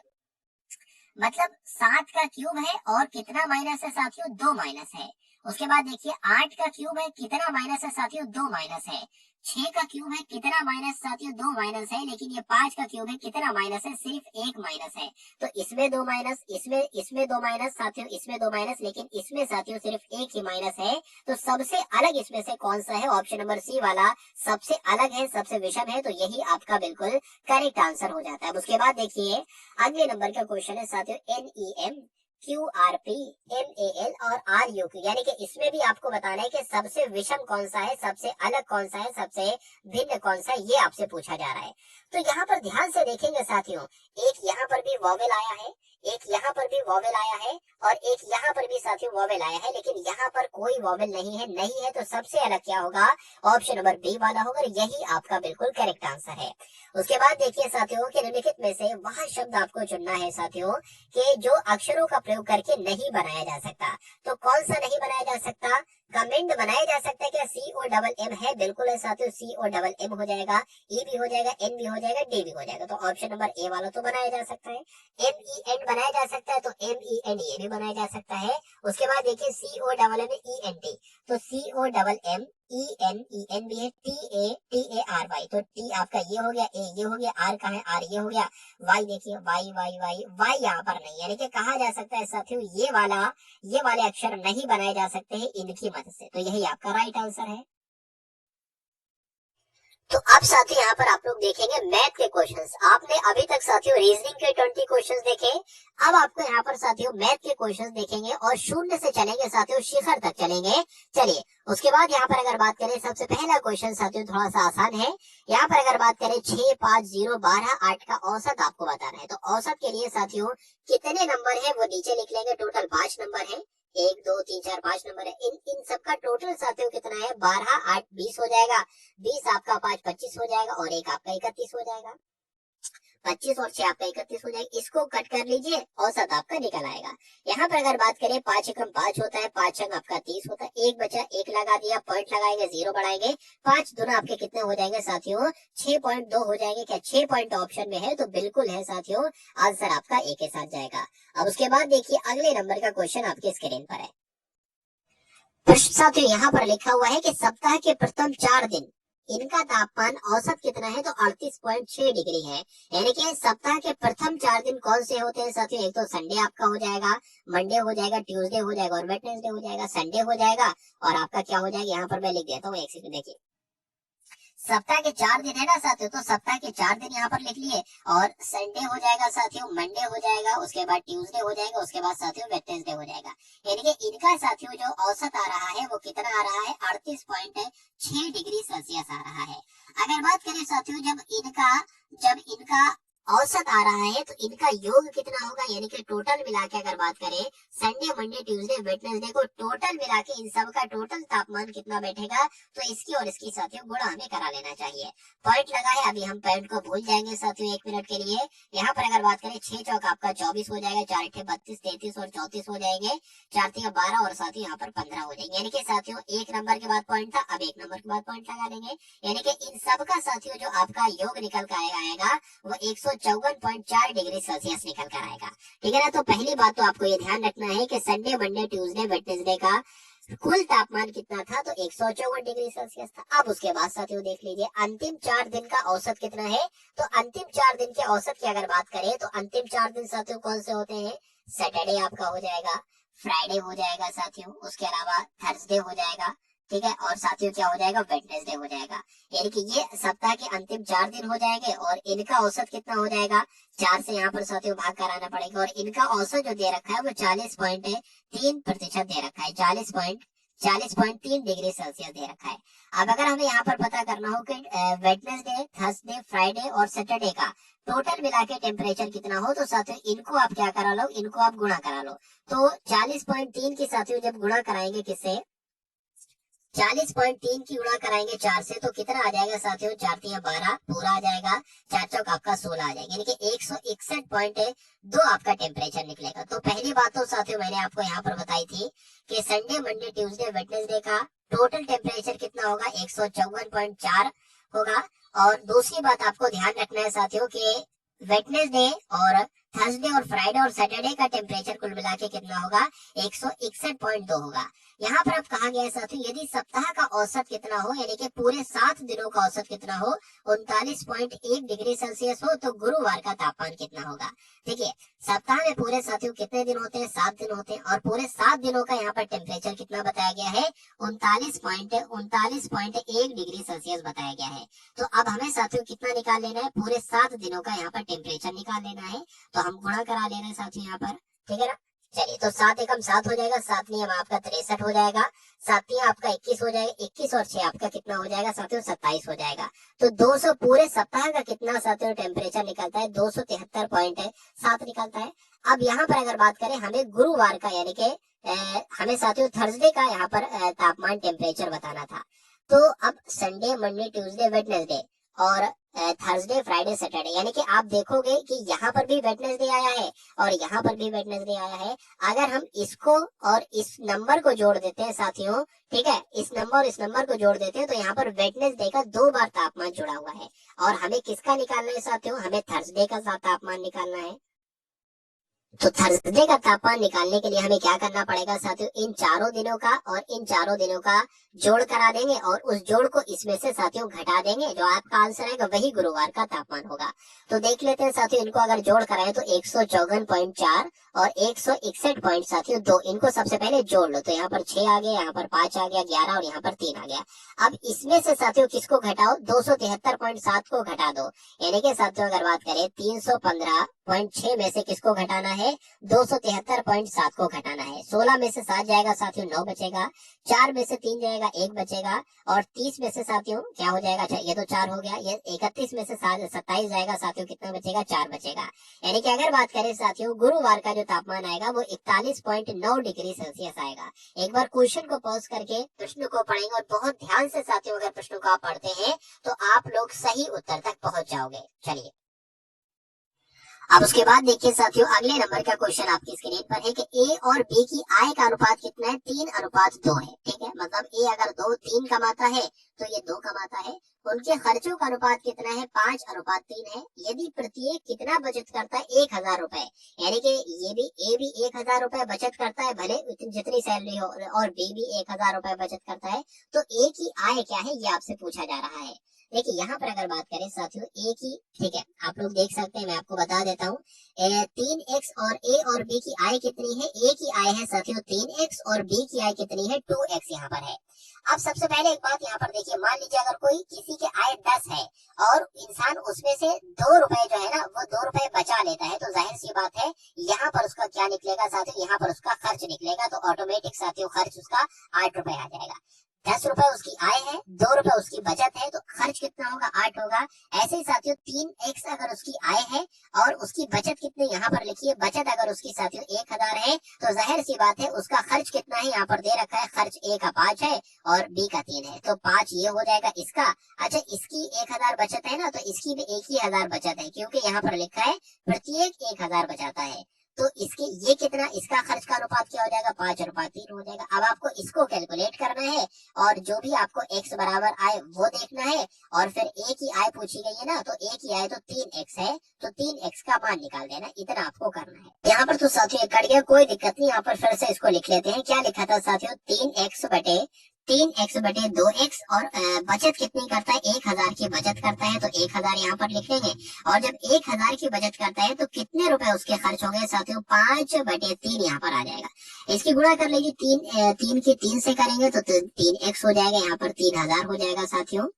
मतलब 7 का क्यूब है और कितना माइनस है साथियों, 2 माइनस है। उसके बाद देखिए 8 का क्यूब है, कितना माइनस है साथियों, 2 माइनस है। 6 का क्यूब है, कितना माइनस साथियों, 2 माइनस है। लेकिन ये 5 का क्यूब है, कितना माइनस है, सिर्फ 1 माइनस है। तो इसमें 2 माइनस, इसमें 2 माइनस साथियों, इसमें 2 माइनस, लेकिन इसमें साथियों सिर्फ 1 ही माइनस है। तो सबसे अलग इसमें से कौन सा है, ऑप्शन नंबर सी वाला सबसे अलग है, सबसे विषम है। तो यही आपका बिल्कुल करेक्ट आंसर हो जाता है। उसके बाद देखिए अगले नंबर का क्वेश्चन है साथियों NEM QRP MAL और RUQ, यानी कि इसमें भी आपको बताना है कि सबसे विषम कौन सा है, सबसे अलग कौन सा है, सबसे भिन्न कौन सा है, ये आपसे पूछा जा रहा है। तो यहाँ पर ध्यान से देखेंगे साथियों, एक यहाँ पर भी वॉवेल आया है, एक यहाँ पर भी वॉवेल आया है और एक यहाँ पर भी साथियों वॉवेल आया है, लेकिन यहाँ पर कोई वॉवेल नहीं है। तो सबसे अलग क्या होगा, ऑप्शन नंबर बी वाला होगा, यही आपका बिल्कुल करेक्ट आंसर है। उसके बाद देखिए साथियों कि निम्नलिखित में से वह शब्द आपको चुनना है साथियों कि जो अक्षरों का प्रयोग करके नहीं बनाया जा सकता। तो कौन सा नहीं बनाया जा सकता, कमेंट बनाया जा सकता है क्या, COMM है, बिल्कुल है साथियों, COMM हो जाएगा, E भी हो जाएगा, N भी हो जाएगा, D भी हो जाएगा। तो ऑप्शन नंबर ए वाला तो बनाया जा सकता है। MEN बनाया जा सकता है, तो MEN ये भी बनाया जा सकता है। उसके बाद देखिए COMMENT, तो COMMEN भी है, TARY, तो T आपका ये हो गया, A ये हो गया, R का है, R ये हो गया, Y देखिए Y यहाँ पर नहीं, यानी कि कहा जा सकता है साथियों ये वाले अक्षर नहीं बनाए जा सकते हैं इनकी मदद से। तो यही आपका राइट आंसर है। तो अब साथियों यहाँ पर आप लोग देखेंगे मैथ के क्वेश्चंस। आपने अभी तक साथियों रीजनिंग के 20 क्वेश्चंस देखे, अब आपको यहाँ पर साथियों मैथ के क्वेश्चंस देखेंगे और शून्य से चलेंगे साथियों, शिखर तक चलेंगे। चलिए उसके बाद यहाँ पर अगर बात करें, सबसे पहला क्वेश्चन साथियों थोड़ा सा आसान है। यहाँ पर अगर बात करें 6, 5, 0, 12, 8 का औसत आपको बताना है। तो औसत के लिए साथियों कितने नंबर है वो नीचे लिख लेंगे, टोटल 5 नंबर है, 1 2 3 4 5 नंबर है। इन सबका टोटल साथियों कितना है, 12 8 20 हो जाएगा, 20 आपका 5 25 हो जाएगा और एक आपका 31 हो जाएगा। 25 और 6 आपका 31 हो जाएगा। इसको कट कर लीजिए, औसत आपका निकल आएगा। यहाँ पर अगर बात करें 5 एकम 5 होता है, 5 छंग आपका 30 होता है, एक बचा, एक लगा दिया, पॉइंट लगाएंगे, 0 बढ़ाएंगे, 5 दोनों आपके कितने हो जाएंगे साथियों, 6.2 हो जाएंगे। क्या 6 पॉइंट ऑप्शन में है, तो बिल्कुल है साथियों, आंसर आपका एक के साथ जाएगा। अब उसके बाद देखिए अगले नंबर का क्वेश्चन आपके स्क्रीन पर है। प्रश्न साथियों यहाँ पर लिखा हुआ है कि सप्ताह के प्रथम 4 दिन इनका तापमान औसत कितना है, तो 38.6 डिग्री है। यानी कि सप्ताह के प्रथम 4 दिन कौन से होते हैं साथियों, एक तो संडे आपका हो जाएगा, मंडे हो जाएगा, ट्यूसडे हो जाएगा और वेडनेसडे हो जाएगा, संडे हो जाएगा और आपका क्या हो जाएगा, यहाँ पर मैं लिख देता हूँ, एक सेकंड देखिए। सप्ताह के 4 दिन है ना साथियों, तो सप्ताह के 4 दिन यहाँ पर लिख लिए और संडे हो जाएगा साथियों, मंडे हो जाएगा, उसके बाद ट्यूसडे हो जाएगा, उसके बाद साथियों वेडनेसडे हो जाएगा। यानी कि इनका साथियों जो औसत आ रहा है वो कितना आ रहा है, 38.6 डिग्री सेल्सियस आ रहा है। अगर बात करें साथियों जब इनका औसत आ रहा है तो इनका योग कितना होगा, यानी कि टोटल मिला के अगर बात करें संडे मंडे ट्यूसडे वेडनेसडे को टोटल मिला के इन सब का टोटल तापमान कितना बैठेगा, तो इसकी और इसकी साथियों गुणा हमें करा लेना चाहिए। पॉइंट लगा है, अभी हम पॉइंट को भूल जाएंगे साथियों 1 मिनट के लिए। यहाँ पर अगर बात करें 6 चौक आपका 24 हो जाएगा, 4 8 32 33 और 34 हो जाएंगे, 4 3 12 और साथियों यहाँ पर 15 हो जाएंगे। यानी कि साथियों 1 नंबर के बाद पॉइंट था, अब 1 नंबर के बाद पॉइंट लगा लेंगे। यानी कि इन सब का साथियों जो आपका योग निकल कर आएगा वो 154.4 डिग्री सेल्सियस निकल कर आएगा। ठीक है ना। तो पहली बात तो आपको ये ध्यान रखना है कि संडे मंडे ट्यूसडे वेडनेसडे का कुल तापमान कितना था, तो 154 डिग्री सेल्सियस था। अब उसके बाद साथियों देख लीजिए अंतिम 4 दिन का औसत कितना है। तो अंतिम 4 दिन के औसत की अगर बात करें तो अंतिम 4 दिन साथियों कौन से होते हैं, सैटरडे आपका हो जाएगा, फ्राइडे हो जाएगा साथियों, उसके अलावा थर्सडे हो जाएगा, ठीक है, और साथियों क्या हो जाएगा, वेडनेसडे हो जाएगा। यानी कि ये सप्ताह के अंतिम 4 दिन हो जाएंगे और इनका औसत कितना हो जाएगा, 4 से यहाँ पर साथियों भाग कराना पड़ेगा और इनका औसत जो दे रखा है वो 40.3% दे रखा है, 40.3 डिग्री सेल्सियस दे रखा है। अब अगर हमें यहाँ पर पता करना हो कि वेडनेसडे, थर्सडे, फ्राइडे और सैटरडे का टोटल मिला के टेम्परेचर कितना हो, तो साथियों इनको आप क्या करा लो, इनको आप गुणा करा लो। तो 40.3 की साथियों जब गुणा कराएंगे किससे, 40.3 की गुणा कराएंगे 4 से, तो कितना आ जाएगा साथियों, 4 3 12 पूरा आ जाएगा, 4 चौक आपका 16 आ जाएगा, यानी कि 161.2 आपका टेम्परेचर निकलेगा। तो पहली बात तो साथियों मैंने आपको यहाँ पर बताई थी कि संडे, मंडे, ट्यूसडे, वेडनेसडे का टोटल टेम्परेचर कितना होगा, 154.4 होगा। और दूसरी बात आपको ध्यान रखना है साथियों कि वेडनेसडे और थर्सडे और फ्राइडे और सैटरडे का टेम्परेचर कुल मिला के कितना होगा, 161.2 होगा। यहाँ पर अब कहा गया है साथियों यदि सप्ताह का औसत कितना हो, यानी कि पूरे 7 दिनों का औसत कितना हो, 39.1 डिग्री सेल्सियस हो, तो गुरुवार का तापमान कितना होगा। देखिए सप्ताह में पूरे साथियों कितने दिन होते हैं, 7 दिन होते हैं, और पूरे 7 दिनों का यहाँ पर टेम्परेचर कितना बताया गया है, 39.1 डिग्री सेल्सियस बताया गया है। तो अब हमें साथियों कितना निकाल लेना है, पूरे 7 दिनों का यहाँ पर टेम्परेचर निकाल लेना है। तो हम गुणा करा ले रहे हैं साथियों यहाँ पर, ठीक है ना। चलिए तो 7 एकम 7 हो जाएगा, 7 नियम आपका 63 हो जाएगा, 7 तिया आपका 21 हो जाएगा, 21 और 6 आपका कितना हो जाएगा साथियों, 27 हो जाएगा। तो 200 पूरे सप्ताह का कितना साथियों टेम्परेचर निकलता है, 273.7 निकलता है। अब यहाँ पर अगर बात करें हमें गुरुवार का, यानी कि हमें साथियों थर्सडे का यहाँ पर तापमान टेम्परेचर बताना था। तो अब संडे, मंडे, ट्यूसडे, वेडनेसडे और थर्सडे, फ्राइडे, सैटरडे, यानी कि आप देखोगे कि यहाँ पर भी वेडनेसडे आया है और यहाँ पर भी वेडनेसडे आया है। अगर हम इसको और इस नंबर को जोड़ देते हैं साथियों, ठीक है, इस नंबर और इस नंबर को जोड़ देते हैं, तो यहाँ पर वेडनेसडे का 2 बार तापमान जुड़ा हुआ है। और हमें किसका निकालना है साथियों, हमें थर्सडे का तापमान निकालना है। तो थर्सडे का तापमान निकालने के लिए हमें क्या करना पड़ेगा साथियों, इन चारों दिनों का और इन चारों दिनों का जोड़ करा देंगे और उस जोड़ को इसमें से साथियों घटा देंगे, जो आपका आंसर आएगा वही गुरुवार का तापमान होगा। तो देख लेते हैं साथियों, इनको अगर जोड़ कराएं तो 154.4 और 161 साथियों 2, इनको सबसे पहले जोड़ लो। तो यहाँ पर 6 आ गया, यहाँ पर 5 आ गया, 11 और यहाँ पर 3 आ गया। अब इसमें से साथियों किसको घटाओ, 273.7 को घटा दो, यानी कि साथियों अगर बात करें 315.6 में से किसको घटाना है, 273.7 को घटाना है। 16 में से 7 जाएगा साथियों 9 बचेगा, 4 में से 3 जाएगा 1 बचेगा, और 30 में से साथियों क्या हो जाएगा, अच्छा ये तो 4 हो गया, ये 31 में से 27 जाएगा साथियों, कितना बचेगा, 4 बचेगा। यानी कि अगर बात करें साथियों गुरुवार का जो तापमान आएगा वो 41.9 डिग्री सेल्सियस आएगा। एक बार क्वेश्चन को पॉज करके प्रश्न को पढ़ेंगे और बहुत ध्यान से साथियों अगर प्रश्न को आप पढ़ते हैं तो आप लोग सही उत्तर तक पहुंच जाओगे। चलिए अब उसके बाद देखिए साथियों अगले नंबर का क्वेश्चन आपकी स्क्रीन पर है कि ए और बी की आय का अनुपात कितना है, 3:2 है, ठीक है। मतलब ए अगर 3 कमाता है तो ये 2 कमाता है। उनके खर्चों का अनुपात कितना है, 5:3 है। यदि प्रत्येक कितना बचत करता है, 1,000 रुपए, यानी कि ए भी 1,000 रुपए बचत करता है, भले जितनी सैलरी हो, और बी भी 1,000 रुपए बचत करता है, तो ए की आय क्या है ये आपसे पूछा जा रहा है। देखिए यहाँ पर अगर बात करें साथियों ए की, ठीक है, आप लोग देख सकते हैं, मैं आपको बता देता हूँ 3x और ए और बी की आय कितनी है, ए की आय है साथियों 3x और बी की आय कितनी है, 2x यहाँ पर है। अब सबसे पहले एक बात यहाँ पर देखिए, मान लीजिए अगर कोई किसी की आय 10 है और इंसान उसमें से 2 रुपए जो है ना वो 2 रुपए बचा लेता है, तो जाहिर सी बात है यहाँ पर उसका क्या निकलेगा साथियों, यहाँ पर उसका खर्च निकलेगा। तो ऑटोमेटिक साथियों खर्च उसका 8 रुपए आ जाएगा। 10 रुपए उसकी आय है, 2 रुपए उसकी बचत है, तो खर्च कितना होगा, 8 होगा। ऐसे ही साथियों 3x अगर उसकी आय है और उसकी बचत कितनी यहाँ पर लिखिए, बचत अगर उसकी साथियों 1,000 है, तो जाहिर सी बात है उसका खर्च कितना है, यहाँ पर दे रखा है खर्च ए का 5 है और बी का 3 है, तो 5 ये हो जाएगा इसका। अच्छा इसकी 1,000 बचत है ना, तो इसकी भी 1,000 बचत है, क्योंकि यहाँ पर लिखा है प्रत्येक 1,000 बचाता है। तो इसके ये कितना, इसका खर्च का अनुपात क्या हो जाएगा, 5:3 हो जाएगा। अब आपको इसको कैलकुलेट करना है और जो भी आपको x बराबर आए वो देखना है, और फिर a की आय पूछी गई है ना, तो a की आय तो 3x है, तो 3x का मान निकाल देना, इतना आपको करना है। यहाँ पर तो साथियों कट गया, कोई दिक्कत नहीं, यहाँ पर फिर से इसको लिख लेते हैं। क्या लिखा था साथियों, 3x बटे 2x, और बचत कितनी करता है, 1,000 की बचत करता है, तो 1,000 यहाँ पर लिख लेंगे। और जब 1,000 की बचत करता है तो कितने रुपए उसके खर्च होंगे साथियों, 5/3 यहाँ पर आ जाएगा। इसकी गुणा कर लीजिए, 3 की 3 से करेंगे तो 3x हो जाएगा, यहाँ पर 3,000 हो जाएगा साथियों।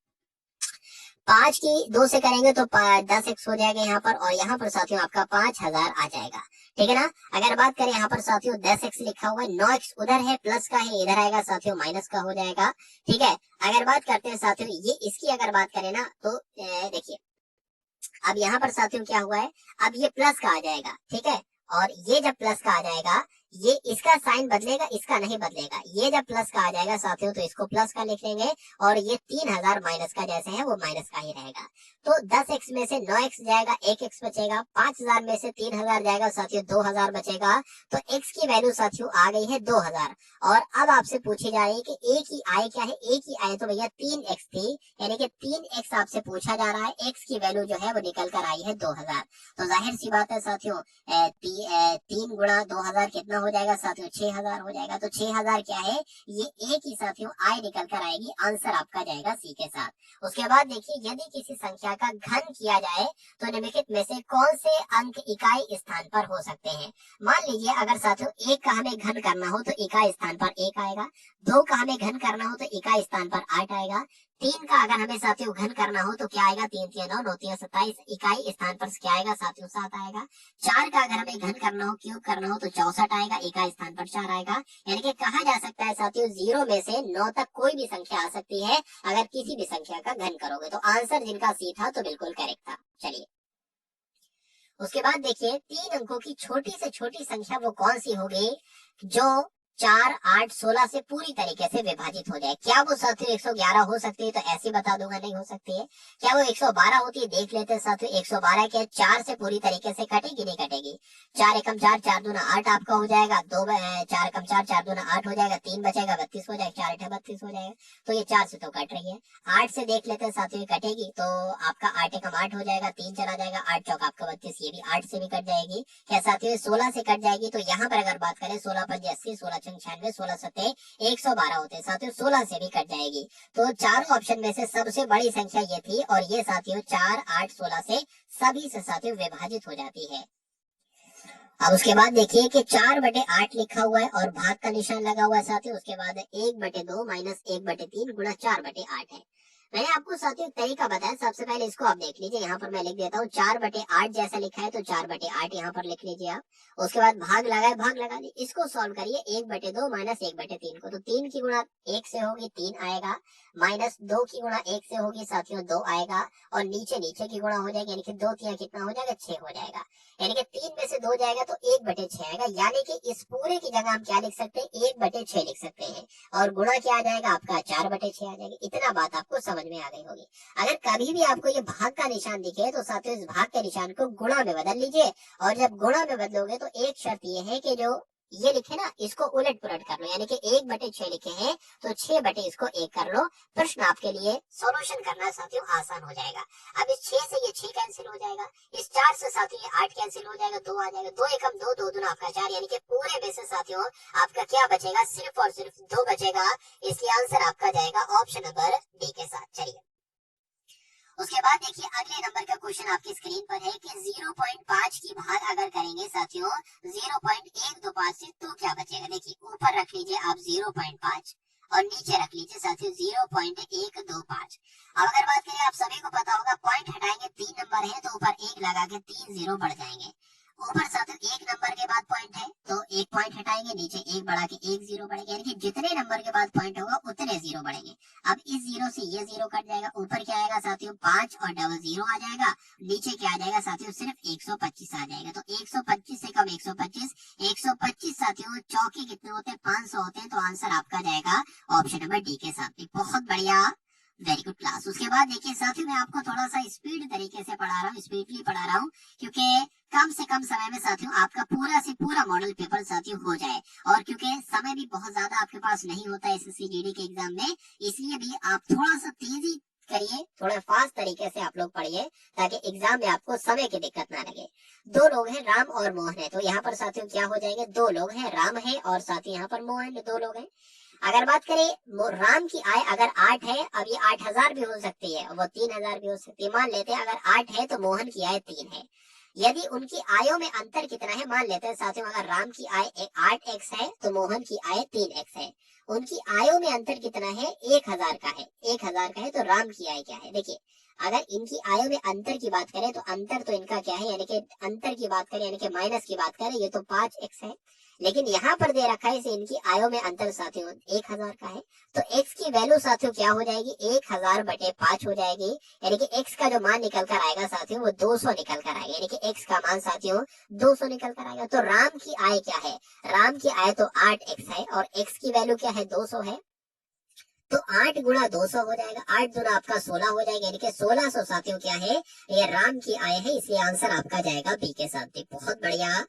5 की 2 से करेंगे तो 10x हो जाएगा यहाँ पर, और यहाँ पर साथियों आपका 5000 आ जाएगा। ठीक है ना। अगर बात करें यहाँ पर साथियों 10x लिखा हुआ है, 9x उधर है, प्लस का है, इधर आएगा साथियों माइनस का हो जाएगा। ठीक है। अगर बात करते हैं साथियों ये इसकी अगर बात करें ना तो देखिए अब यहाँ पर साथियों क्या हुआ है, अब ये प्लस का आ जाएगा। ठीक है। और ये जब प्लस का आ जाएगा, ये इसका साइन बदलेगा, इसका नहीं बदलेगा। ये जब प्लस का आ जाएगा साथियों तो इसको प्लस का लिख लेंगे, और ये 3000 माइनस का जैसे है वो माइनस का ही रहेगा। तो 10x में से 9x जाएगा, 1x बचेगा। 5000 में से 3000 जाएगा साथियों, 2000 बचेगा। तो x की वैल्यू साथियों आ गई है 2000। और अब आपसे पूछी जा रही है कि a की आय क्या है। a की आय तो भैया 3x थी, यानी कि 3x आपसे पूछा जा रहा है। x की वैल्यू जो है वो निकल कर आई है 2000। तो जाहिर सी बात है साथियों 3 गुणा 2000 कितना हो जाएगा साथियों, 6000 हो जाएगा। तो 6000 क्या है, ये a की साथियों आय निकल कर आएगी। आंसर आपका जाएगा सी के साथ। उसके बाद देखिए यदि किसी संख्या का घन किया जाए तो निम्नलिखित में से कौन से अंक इकाई स्थान पर हो सकते हैं। मान लीजिए अगर साथियों 1 का हमें घन करना हो तो इकाई स्थान पर 1 आएगा। 2 का हमें घन करना हो तो इकाई स्थान पर 8 आएगा। 3 का अगर हमें साथियों घन करना हो तो क्या आएगा, 3 3 9 9 3 27, इकाई स्थान पर क्या आएगा साथियों 7 आएगा। 4 का अगर हमें घन करना हो, क्यूब करना हो तो 64 आएगा, इकाई स्थान पर 4 आएगा। यानी कि कहा जा सकता है साथियों 0 में से 9 तक कोई भी संख्या आ सकती है अगर किसी भी संख्या का घन करोगे। तो आंसर जिनका सी था तो बिल्कुल करेक्ट था। चलिए उसके बाद देखिए 3 अंकों की छोटी से छोटी संख्या वो कौन सी होगी जो 4, 8, 16 से पूरी तरीके से विभाजित हो जाए। क्या वो साथियों 111 हो सकती है, तो ऐसे बता दूंगा नहीं हो सकती है। क्या वो 112 होती है, देख लेते हैं साथियों। 112 क्या 4 से पूरी तरीके से कटेगी, नहीं कटेगी। 4 एकम 4, 4 दूना 8 आपका हो जाएगा। 4 एकम 4, 4 दूना 8 हो जाएगा। 3 बचेगा, 32 हो जाएगा। 4 अठे 32 हो जाएगा। तो ये 4 से तो कट रही है। 8 से देख लेते हैं साथियों ये कटेगी, तो आपका 8 एकम 8 हो जाएगा। 3 चला जाएगा, 8 चौक आपका 32, ये भी 8 से भी कट जाएगी। क्या साथियों 16 से कट जाएगी। तो यहाँ पर अगर बात करें 16 5 80, 16 6 96, 16 सत्ते 112 होते हैं साथियों, 16 से भी कट जाएगी। तो चारों ऑप्शन में से सबसे बड़ी संख्या ये थी, और ये साथियों 4, 8, 16 से सभी से साथियों विभाजित हो जाती है। अब उसके बाद देखिए कि 4/8 लिखा हुआ है और भाग का निशान लगा हुआ है साथियों। उसके बाद 1/2 माइनस 1/3 गुणा 4/8 है। मैंने आपको साथियों एक तरीका बताया, सबसे पहले इसको आप देख लीजिए। यहाँ पर मैं लिख देता हूँ 4/8 जैसा लिखा है तो 4/8 यहाँ पर लिख लीजिए आप। उसके बाद भाग लगाए, भाग लगा दी। इसको सॉल्व करिए 1/2 माइनस 1/3 को, तो 3 की गुणा 1 से होगी 3 आएगा, माइनस 2 की गुणा 1 से होगी साथियों 2 आएगा, और नीचे नीचे की गुणा हो जाएगी, यानी कि 2 3 कितना हो जाएगा 6 हो जाएगा। यानी कि 3 में से 2 जाएगा तो 1/6 आएगा। यानी कि इस पूरे की जगह हम क्या लिख सकते हैं, 1/6 लिख सकते हैं। और गुणा क्या आ जाएगा आपका 4/6 आ जाएगा। इतना बात आपको समझ में आ गई होगी। अगर कभी भी आपको ये भाग का निशान दिखे तो साथियों इस भाग के निशान को गुणा में बदल लीजिए। और जब गुणा में बदलोगे तो एक शर्त ये है कि जो ये लिखे ना इसको उलट पुलट कर लो, यानी कि 1/6 लिखे हैं तो 6 बटे इसको 1 कर लो। प्रश्न आपके लिए सॉल्यूशन करना साथियों आसान हो जाएगा। अब इस 6 से ये 6 कैंसिल हो जाएगा, इस 4 से साथियों ये 8 कैंसिल हो जाएगा, 2 आ जाएगा। 2 एकम 2, 2 दूना आपका 4, यानी कि पूरे में से साथियों आपका क्या बचेगा, सिर्फ और सिर्फ 2 बचेगा। इसलिए आंसर आपका जाएगा ऑप्शन नंबर डी के साथ। चलिए उसके बाद देखिए अगले नंबर का क्वेश्चन आपकी स्क्रीन पर है कि 0.5 की भाग अगर करेंगे साथियों 0.125 से तो क्या बचेगा। देखिए ऊपर रख लीजिए आप 0.5 और नीचे रख लीजिए साथियों 0.125। अब अगर बात करें आप सभी को पता होगा पॉइंट हटाएंगे 3 नंबर है तो ऊपर 1 लगा के 3 0 बढ़ जाएंगे। ऊपर साथियों 1 नंबर के बाद पॉइंट है तो 1 पॉइंट हटाएंगे, नीचे 1 बढ़ा के 1 0 बढ़ेगा, यानी कि जितने नंबर के बाद पॉइंट होगा उतने 0 बढ़ेंगे। अब इस 0 से ये 0 कट जाएगा, ऊपर क्या आएगा साथियों 5 और डबल 0 आ जाएगा, नीचे क्या आ जाएगा साथियों सिर्फ 125 आ जाएगा। तो 125 से कम 125, 125 साथियों चौके कितने होते हैं 500 होते हैं। तो आंसर आपका जाएगा ऑप्शन नंबर डी के साथ। बहुत बढ़िया, वेरी गुड क्लास। उसके बाद देखिए साथियों मैं आपको थोड़ा सा स्पीड तरीके से पढ़ा रहा हूँ, स्पीडली पढ़ा रहा हूँ, क्योंकि कम से कम समय में साथियों आपका पूरा से पूरा मॉडल पेपर साथियों हो जाए। और क्योंकि समय भी बहुत ज्यादा आपके पास नहीं होता है एसएससी जीडी के एग्जाम में, इसलिए भी आप थोड़ा सा तेजी करिए, थोड़ा फास्ट तरीके से आप लोग पढ़िए ताकि एग्जाम में आपको समय की दिक्कत ना लगे। 2 लोग हैं, राम और मोहन है, तो यहाँ पर साथियों क्या हो जाएंगे, 2 लोग हैं, राम है और साथ ही यहाँ पर मोहन 2 लोग हैं। अगर बात करें राम की आय अगर 8 है, अब ये 8000 भी हो सकती है, वो 3000 भी हो सकती है। मान लेते हैं अगर 8 है तो मोहन की आय 3 है। यदि उनकी आयों में अंतर कितना है, मान लेते हैं साथियों अगर राम की आय 8x है तो मोहन की आय 3x है। उनकी आयों में अंतर कितना है, 1000 का है, 1000 का है तो राम की आय क्या है। देखिए अगर इनकी आयों में अंतर की बात करें तो अंतर तो इनका क्या है, यानी कि अंतर की बात करें, यानी कि माइनस की बात करें, ये तो 5x है। लेकिन यहाँ पर दे रखा है इसे इनकी आयों में अंतर साथियों 1000 का है। तो x की वैल्यू साथियों क्या हो जाएगी, 1000/5 हो जाएगी। यानी कि x का जो मान निकल कर आएगा साथियों वो 200 निकल कर आएगा, यानी कि x का मान साथियों 200 निकल कर आएगा। तो राम की आय क्या है, राम की आय तो 8x है और x की वैल्यू क्या है, 200 है। तो 8 गुणा 200 हो जाएगा, 8 गुणा आपका 16 हो जाएगा, यानी कि 1600 साथियों क्या है, ये राम की आय है। इसलिए आंसर आपका जाएगा बी के साथ। बहुत बढ़िया,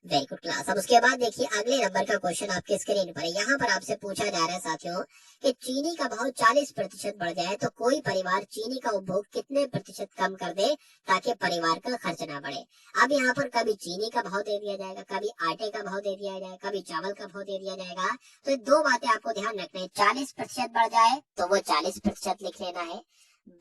वेरी गुड क्लास। अब उसके बाद देखिए अगले नंबर का क्वेश्चन आपके स्क्रीन पर है। यहाँ पर आपसे पूछा जा रहा है साथियों कि चीनी का भाव 40% बढ़ जाए तो कोई परिवार चीनी का उपभोग कितने प्रतिशत कम कर दे ताकि परिवार का खर्च ना बढ़े। अब यहाँ पर कभी चीनी का भाव दे दिया जाएगा, कभी आटे का भाव दे दिया जाएगा, कभी चावल का भाव दे दिया जाएगा। तो दो बातें आपको ध्यान रखनी है, 40% बढ़ जाए तो वो 40% लिख लेना है,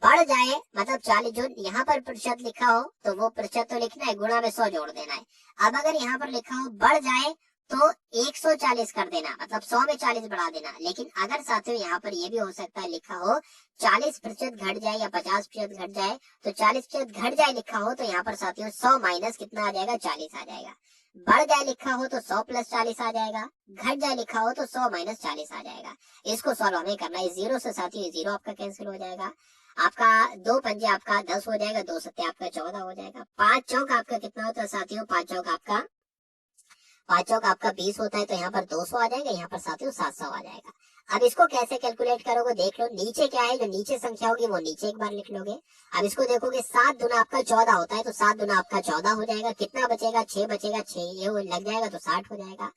बढ़ जाए मतलब 40 जो यहाँ पर प्रतिशत लिखा हो तो वो प्रतिशत तो लिखना है, गुणा में 100 जोड़ देना है। अब अगर यहाँ पर लिखा हो बढ़ जाए तो 140 कर देना, मतलब 100 में 40 बढ़ा देना। लेकिन अगर साथियों यहाँ पर ये भी हो सकता है लिखा हो 40% घट जाए या 50% घट जाए, तो 40% घट जाए लिखा हो तो यहाँ पर साथियों 100 माइनस कितना आ जाएगा, 40 आ जाएगा। बढ़ जाए लिखा हो तो 100 प्लस 40 आ जाएगा, घट जाए लिखा हो तो 100 माइनस 40 आ जाएगा। इसको सॉल्व हमें करना है। जीरो से साथियों जीरो आपका कैंसिल हो जाएगा, आपका 2 पंजे आपका 10 हो जाएगा, 2 सत्ते आपका 14 हो जाएगा। 5 चौक आपका कितना होता है साथियों, 5 चौक आपका 20 होता है। तो यहाँ पर 200 आ जाएगा, यहाँ पर साथियों 700 आ जाएगा। अब इसको कैसे कैलकुलेट करोगे देख लो, नीचे क्या है, जो नीचे संख्या होगी वो नीचे एक बार लिख लोगे। अब इसको देखोगे 7 दूना आपका 14 होता है, तो 7 दूना आपका 14 हो जाएगा। कितना बचेगा, 6 बचेगा, 6 ये लग जाएगा तो 60 हो जाएगा।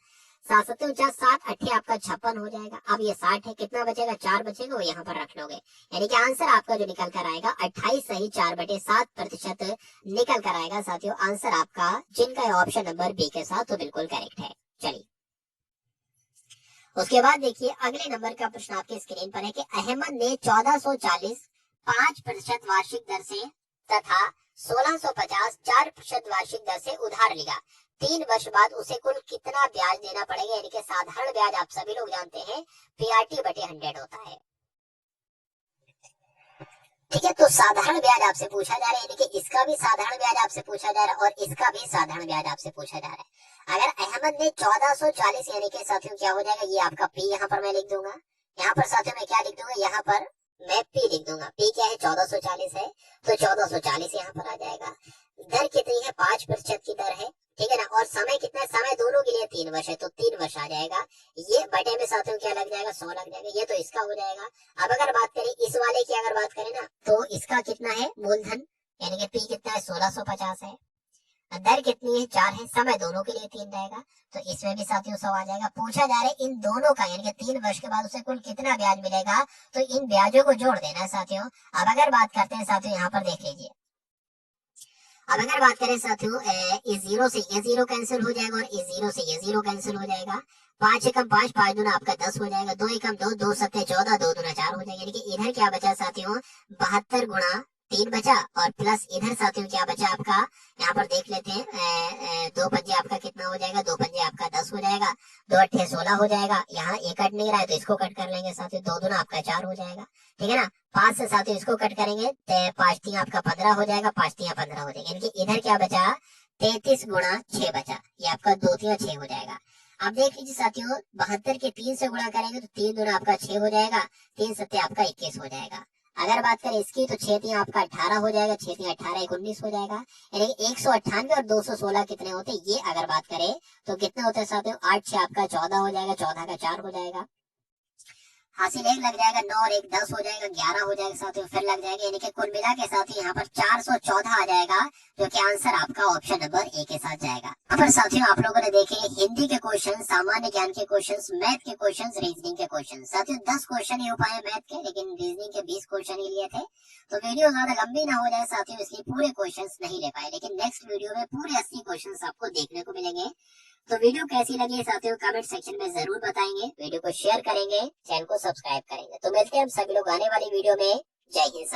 7 सत्ते 49, 7 अट्ठे आपका 56 हो जाएगा। अब ये 60 है, कितना बचेगा, 4 बचेगा, वो यहाँ पर रख लोगे। यानी कि आंसर आपका जो निकल कर आएगा 28 सही 4/7% निकल कर आएगा साथियों। आंसर आपका जिनका ऑप्शन नंबर बी के साथ तो बिल्कुल करेक्ट है। चलिए उसके बाद देखिए अगले नंबर का प्रश्न आपके स्क्रीन पर है कि अहमद ने 1440 5% वार्षिक दर से तथा 1650 4% वार्षिक दर से उधार लिया। 3 वर्ष बाद उसे कुल कितना ब्याज देना पड़ेगा, यानी कि साधारण ब्याज आप सभी लोग जानते हैं PRT/100 होता है। ठीक है, तो साधारण ब्याज आपसे पूछा जा रहा है, यानी कि इसका भी साधारण ब्याज आपसे पूछा जा रहा है और इसका भी साधारण ब्याज आपसे पूछा जा रहा है। अगर अहमद ने 1440 यानी कि साथियों क्या हो जाएगा, ये आपका P यहाँ पर मैं लिख दूंगा, यहाँ पर साथियों मैं क्या लिख दूंगा, यहाँ पर मैं P लिख दूंगा। P क्या है, 1440 है, तो 1440 यहाँ पर आ जाएगा। दर कितनी है, 5% की दर है, ठीक है ना। और समय कितना है, समय दोनों के लिए 3 वर्ष है, तो 3 वर्ष आ जाएगा। ये बटे में साथियों क्या लग जाएगा, 100 लग जाएगा। ये तो इसका हो जाएगा। अब अगर बात करें इस वाले की, अगर बात करें ना, तो इसका कितना है मूलधन, यानी कि P कितना है, 1650 है। दर कितनी है, 4 है। समय दोनों के लिए 3 रहेगा, तो इसमें भी साथियों 100 आ जाएगा। पूछा जा रहा है इन दोनों का, यानी कि 3 वर्ष के बाद उसे कुल कितना ब्याज मिलेगा, तो इन ब्याजों को जोड़ देना है साथियों। अब अगर बात करते हैं साथियों, यहाँ पर देख लीजिए, अब अगर बात करें साथियों, इस जीरो से ये जीरो कैंसिल हो जाएगा और इस जीरो से ये जीरो कैंसिल हो जाएगा। 5 एकम 5, 5 दूना आपका 10 हो जाएगा। 2 एकम 2, 2 सत्ते 14, 2 दूना 4 हो जाएगा। यानी कि इधर क्या बचा साथियों, 72 गुणा 3 बचा, और प्लस इधर साथियों क्या बचा आपका, यहाँ पर देख लेते हैं, 2 पंजे आपका कितना हो जाएगा, 2 पंजे आपका 10 हो जाएगा, 2 अट्ठे 16 हो जाएगा। यहाँ ये कट नहीं रहा है तो इसको कट कर लेंगे साथियों, 2 दूना आपका 4 हो जाएगा, ठीक है ना। 5 से साथियों इसको कट करेंगे, 5 3 आपका 15 हो जाएगा, 5 3 15 हो जाएगा। यानी कि इधर क्या बचा, 33 गुणा 6 बचा, ये आपका 2 3 6 हो जाएगा। अब देख लीजिए साथियों, 72 के 3 से गुणा करेंगे तो 3 दूना आपका 6 हो जाएगा, 3 सत्ते आपका 21 हो जाएगा। अगर बात करें इसकी तो 6 3 आपका 18 हो जाएगा, 6 3 18 1 19 हो जाएगा। यानी 198 और 216 कितने होते हैं, ये अगर बात करें तो कितने होते हैं साथियों, 8 6 आपका 14 हो जाएगा, 14 का 4 हो जाएगा, हासिल 1 लग जाएगा, 9 और 1 10 हो जाएगा, 11 हो जाएगा साथियों, फिर लग जाएगा। यानी कि कुल मिला के साथियों यहाँ पर 414 आ जाएगा, जो कि आंसर आपका ऑप्शन नंबर ए के साथ जाएगा। यहाँ पर साथियों आप लोगों ने देखे हिंदी के क्वेश्चन, सामान्य ज्ञान के क्वेश्चन, मैथ के क्वेश्चन, रीजनिंग के क्वेश्चन। साथियों 10 क्वेश्चन ही हो पाए मैथ के, लेकिन रीजनिंग के 20 क्वेश्चन ही लिए थे। तो वीडियो ज्यादा लंबी ना हो जाए साथियों, इसलिए पूरे क्वेश्चन नहीं ले पाए, लेकिन नेक्स्ट वीडियो में पूरे 80 क्वेश्चन आपको देखने को मिलेंगे। तो वीडियो कैसी लगी साथियों कमेंट सेक्शन में जरूर बताएंगे, वीडियो को शेयर करेंगे, चैनल को सब्सक्राइब करेंगे। तो मिलते हैं हम सभी लोग आने वाली वीडियो में। जय हिंद।